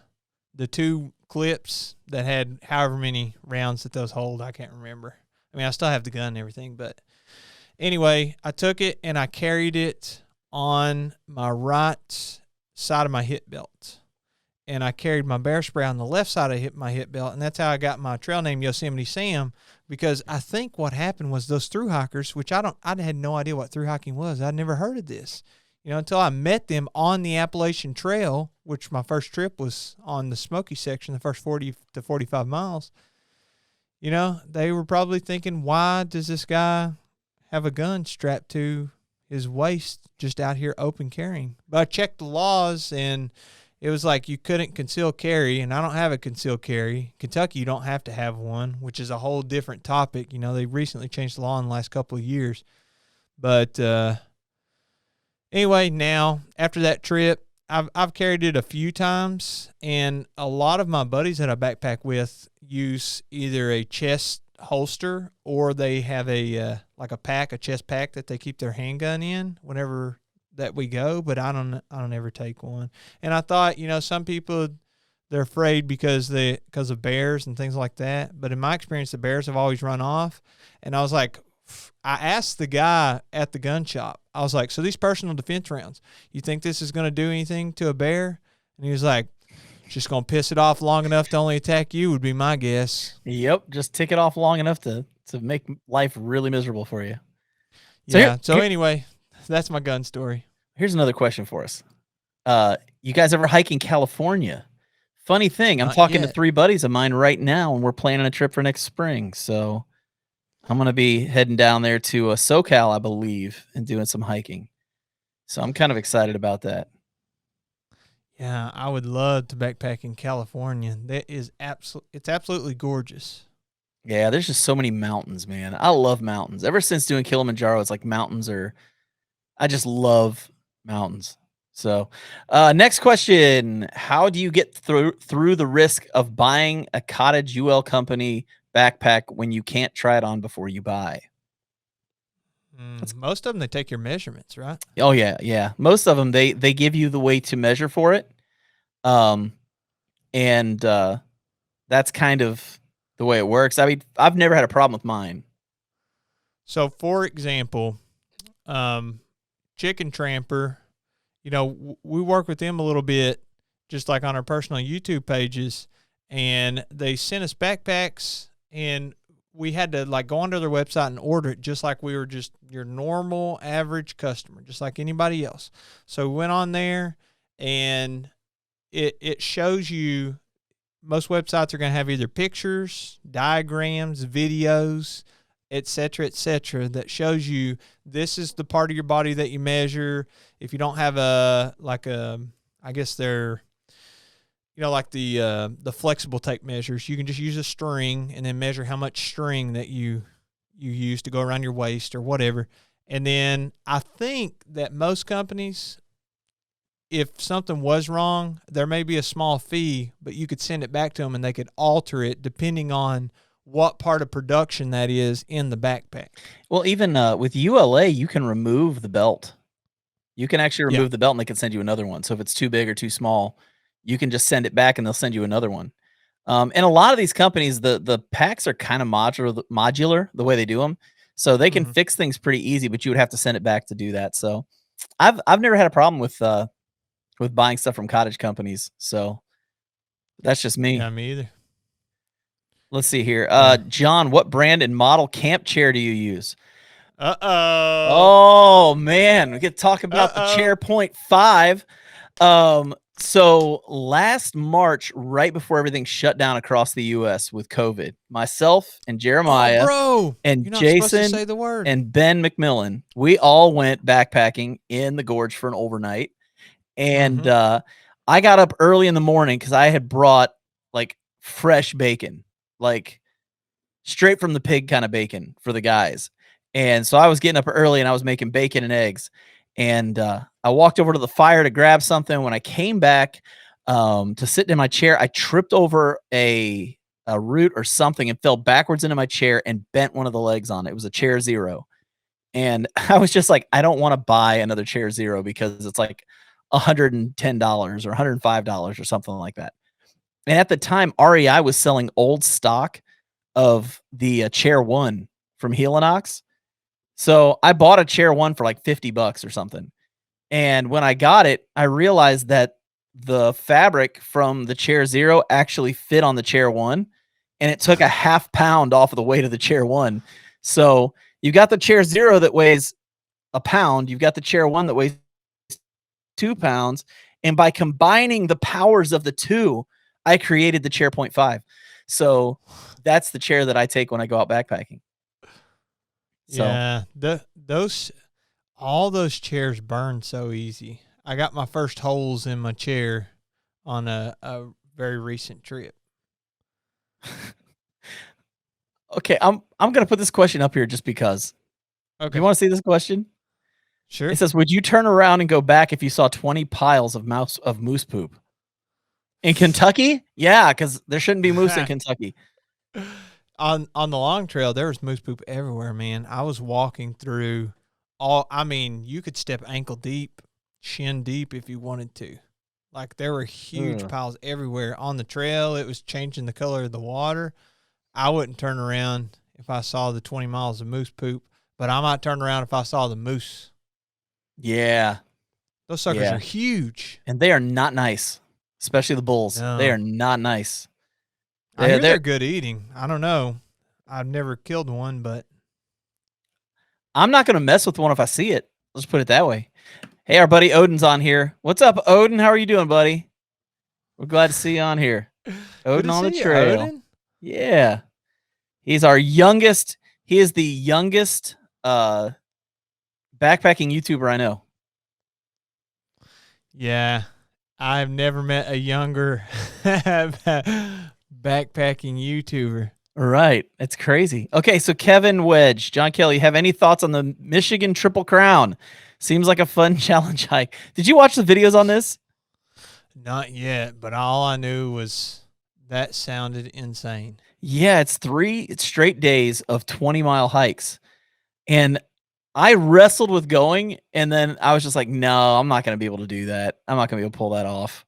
B: 2 clips that had however many rounds that those hold. I can't remember. I mean, I still have the gun and everything, but anyway, I took it and I carried it on my right side of my hip belt, and I carried my bear spray on the left side of my hip belt, and that's how I got my trail name Yosemite Sam. Because I think what happened was those thru hikers, which I had no idea what thru hiking was. I'd never heard of this, you know, until I met them on the Appalachian Trail, which my first trip was on the Smoky section, the first 40 to 45 miles. You know, they were probably thinking, why does this guy have a gun strapped to his waist just out here open carrying? But I checked the laws, and it was like you couldn't conceal carry, and I don't have a concealed carry. Kentucky, you don't have to have one, which is a whole different topic. You know, they recently changed the law in the last couple of years. But anyway, now, after that trip, I've carried it a few times, and a lot of my buddies that I backpack with use either a chest holster, or they have a chest pack that they keep their handgun in whenever that we go. But I don't ever take one. And I thought, you know, some people, they're afraid because of bears and things like that. But in my experience, the bears have always run off. And I was like, I asked the guy at the gun shop, I was like, so these personal defense rounds, you think this is going to do anything to a bear? And he was like, just going to piss it off long enough to only attack you would be my guess.
A: Yep. Just tick it off long enough to make life really miserable for you.
B: So anyway, that's my gun story.
A: Here's another question for us. You guys ever hike in California? Funny thing, I'm talking to 3 buddies of mine right now, and we're planning a trip for next spring. So I'm going to be heading down there to SoCal, I believe, and doing some hiking. So I'm kind of excited about that.
B: Yeah, I would love to backpack in California. It's absolutely gorgeous.
A: Yeah, there's just so many mountains, man. I love mountains. Ever since doing Kilimanjaro, it's like I just love mountains. So next question, how do you get through the risk of buying a Cottage UL Company backpack when you can't try it on before you buy?
B: Most of them, they take your measurements, right?
A: Oh yeah. Most of them, they give you the way to measure for it. And that's kind of the way it works. I mean, I've never had a problem with mine.
B: So, for example, Chicken Tramper, we work with them a little bit, just like on our personal YouTube pages, and they sent us backpacks, and we had to like go onto their website and order it just like we were just your normal average customer, just like anybody else. So we went on there, and it shows you, most websites are going to have either pictures, diagrams, videos, et cetera, that shows you this is the part of your body that you measure. If you don't have I guess they're, like the flexible tape measures, you can just use a string and then measure how much string that you use to go around your waist or whatever. And then I think that most companies, if something was wrong, there may be a small fee, but you could send it back to them and they could alter it depending on what part of production that is in the backpack.
A: Well, even with ULA, you can remove the belt. You can actually remove the belt and they can send you another one. So if it's too big or too small, you can just send it back and they'll send you another one. And a lot of these companies, the packs are kind of modular the way they do them. So they can fix things pretty easy, but you would have to send it back to do that. So I've never had a problem with buying stuff from cottage companies. So that's just me.
B: Yeah, me either.
A: Let's see here. John, what brand and model camp chair do you use? Oh man, we get to talk about the Chair 0.5. So last March, right before everything shut down across the US with COVID, myself and Jeremiah and Jason and Ben McMillan, we all went backpacking in the Gorge for an overnight. And I got up early in the morning because I had brought like fresh bacon, like straight from the pig kind of bacon for the guys. And so I was getting up early and I was making bacon and eggs. And I walked over to the fire to grab something. When I came back to sit in my chair, I tripped over a root or something and fell backwards into my chair and bent one of the legs on it. It was a Chair Zero. And I was just like, I don't want to buy another Chair Zero because it's like $110 or $105 or something like that. And at the time, REI was selling old stock of the Chair 1 from Helinox. So I bought a Chair 1 for like $50 or something. And when I got it, I realized that the fabric from the Chair Zero actually fit on the Chair 1, and it took a half pound off of the weight of the Chair 1. So you've got the Chair Zero that weighs a pound. You've got the Chair 1 that weighs 2 pounds. And by combining the powers of the two, I created the Chair 0.5. So that's the chair that I take when I go out backpacking. So.
B: Yeah, all those chairs burn so easy. I got my first holes in my chair on a very recent trip.
A: Okay, I'm gonna put this question up here just because. Okay. You want to see this question?
B: Sure.
A: It says, would you turn around and go back if you saw 20 piles of moose poop? In Kentucky? Yeah, because there shouldn't be moose in Kentucky.
B: On the long trail, there was moose poop everywhere, man. I was walking through you could step ankle deep, shin deep if you wanted to. Like, there were huge piles everywhere. On the trail, it was changing the color of the water. I wouldn't turn around if I saw the 20 miles of moose poop, but I might turn around if I saw the moose.
A: Yeah.
B: Those suckers are huge.
A: And they are not nice, especially the bulls. No. They are not nice.
B: I hear they're good eating. I don't know. I've never killed one, but
A: I'm not going to mess with one if I see it. Let's put it that way. Hey, our buddy Odin's on here. What's up, Odin? How are you doing, buddy? We're glad to see you on here. Odin on the trail. Odin? Yeah. He's our youngest. He is the youngest backpacking YouTuber I know.
B: Yeah. I've never met a younger backpacking YouTuber.
A: Right. It's crazy. Okay, so Kevin Wedge, John Kelly, have any thoughts on the Michigan Triple Crown? Seems like a fun challenge hike. Did you watch the videos on this?
B: Not yet, but all I knew was that sounded insane.
A: Yeah, it's 3 straight days of 20-mile hikes. And I wrestled with going, and then I was just like, no, I'm not going to be able to do that. I'm not going to be able to pull that off.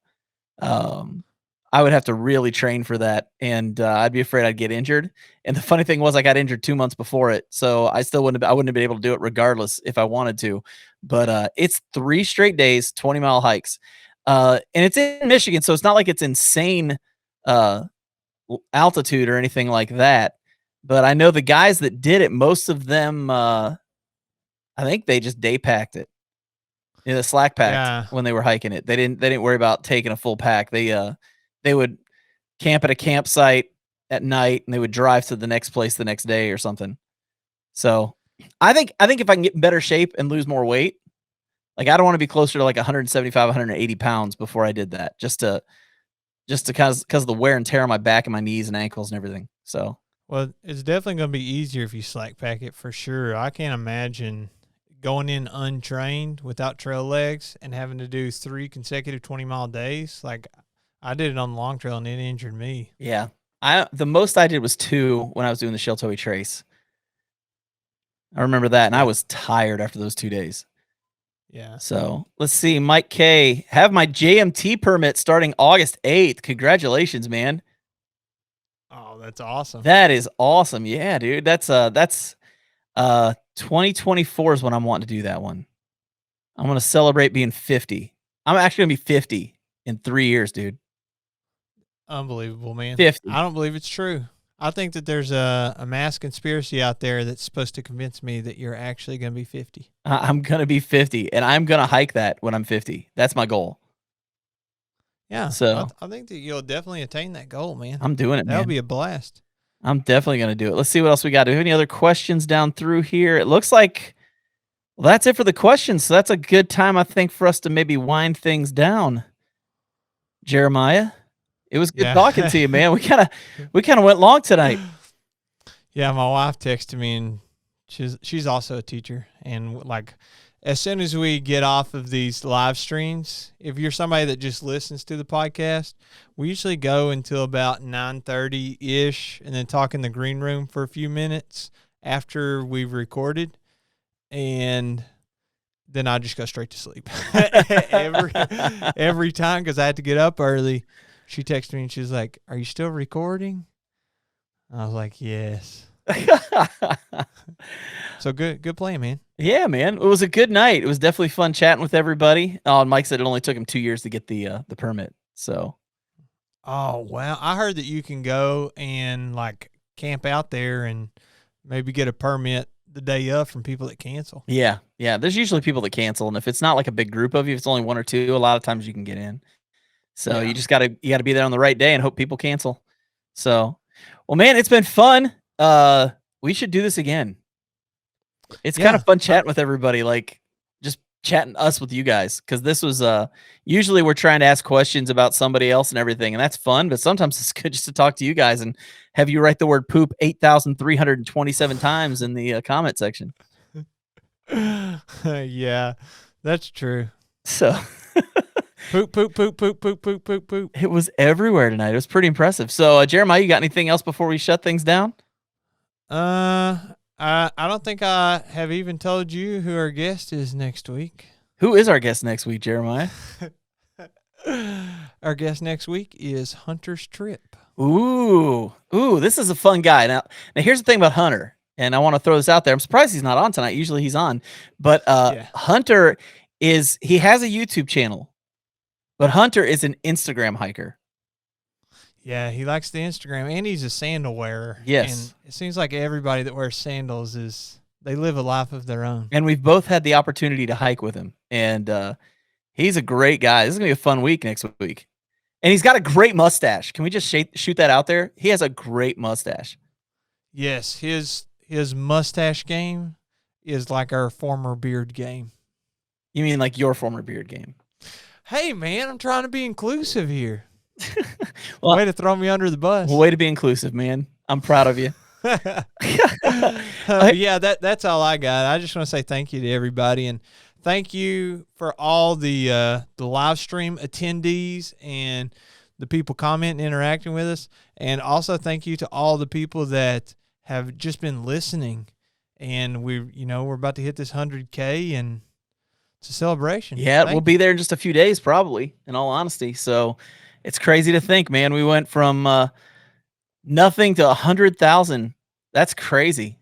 A: I would have to really train for that, and I'd be afraid I'd get injured. And the funny thing was, I got injured 2 months before it, so I wouldn't have been able to do it regardless if I wanted to. But it's 3 straight days, 20-mile hikes, and it's in Michigan, so it's not like it's insane uh, altitude or anything like that. But I know the guys that did it, most of them, I think they just day packed it. Yeah, the slack packed when they were hiking it. They didn't worry about taking a full pack. They would camp at a campsite at night and they would drive to the next place the next day or something. So I think if I can get in better shape and lose more weight, like I don't want to be closer to like 175, 180 pounds before I did that. Just to because of the wear and tear on my back and my knees and ankles and everything. So
B: well, it's definitely going to be easier if you slack pack it for sure. I can't imagine going in untrained without trail legs and having to do 3 consecutive 20-mile days. Like I did it on the long trail and it injured me.
A: Yeah. The most I did was 2 when I was doing the Sheltoe Trace. I remember that, and I was tired after those 2 days.
B: Yeah.
A: So let's see. Mike K. Have my JMT permit starting August 8th. Congratulations, man.
B: Oh, that's awesome.
A: That is awesome. Yeah, dude. That's 2024 is when I'm wanting to do that one. I'm going to celebrate being 50. I'm actually going to be 50 in 3 years, dude.
B: Unbelievable, man.
A: 50.
B: I don't believe it's true. I think that there's a mass conspiracy out there that's supposed to convince me that you're actually going to be 50.
A: I'm going to be 50, and I'm going to hike that when I'm 50. That's my goal.
B: Yeah.
A: So
B: I think that you'll definitely attain that goal, man.
A: I'm doing it, man.
B: That'll be a blast.
A: I'm definitely going to do it. Let's see what else we got. Do we have any other questions down through here? It looks like, well, that's it for the questions. So that's a good time, I think, for us to maybe wind things down. Jeremiah, it was good talking to you, man. We kind of went long tonight.
B: Yeah, my wife texted me, and she's also a teacher, and like as soon as we get off of these live streams, if you're somebody that just listens to the podcast, we usually go until about 9:30-ish and then talk in the green room for a few minutes after we've recorded. And then I just go straight to sleep every time because I had to get up early. She texted me and she was like, "Are you still recording?" I was like, "Yes." So good plan, man.
A: Yeah, man. It was a good night. It was definitely fun chatting with everybody. Oh, and Mike said it only took him 2 years to get the permit. So,
B: oh wow, I heard that you can go and like camp out there and maybe get a permit the day of from people that cancel.
A: Yeah. There's usually people that cancel, and if it's not like a big group of you, if it's only 1 or 2, a lot of times you can get in. So you just gotta be there on the right day and hope people cancel. So, well, man, it's been fun. We should do this again. It's kind of fun chatting with everybody, like just chatting us with you guys. Cause this was, usually we're trying to ask questions about somebody else and everything. And that's fun, but sometimes it's good just to talk to you guys and have you write the word poop 8,327 times in the comment section.
B: Yeah, that's true.
A: So
B: poop.
A: It was everywhere tonight. It was pretty impressive. So, Jeremiah, you got anything else before we shut things down?
B: I don't think I have even told you who our guest is next week.
A: Who is our guest next week, Jeremiah?
B: Our guest next week is Hunter's Trip.
A: Ooh, this is a fun guy. Now here's the thing about Hunter, and I want to throw this out there. I'm surprised he's not on tonight. Usually he's on, but Hunter he has a YouTube channel, but Hunter is an Instagram hiker.
B: Yeah, he likes the Instagram, and he's a sandal wearer.
A: Yes.
B: And it seems like everybody that wears sandals they live a life of their own.
A: And we've both had the opportunity to hike with him, and he's a great guy. This is going to be a fun week next week. And he's got a great mustache. Can we just shoot that out there? He has a great mustache.
B: Yes, his mustache game is like our former beard game.
A: You mean like your former beard game?
B: Hey, man, I'm trying to be inclusive here.
A: Well,
B: way to throw me under the bus.
A: Way to be inclusive, man. I'm proud of you.
B: Yeah, that's all I got. I just want to say thank you to everybody, and thank you for all the live stream attendees and the people commenting and interacting with us, and also thank you to all the people that have just been listening. And we're about to hit this 100K, and it's a celebration.
A: Yeah, we'll be there in just a few days, probably, in all honesty. So It's crazy to think, man. We went from nothing to 100,000. That's crazy.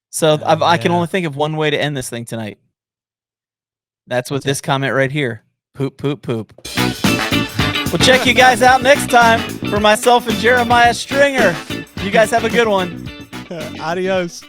A: So I can only think of one way to end this thing tonight. That's with this comment right here. Poop, poop, poop. We'll check you guys out next time. For myself and Jeremiah Stringer, you guys have a good one.
B: Adios.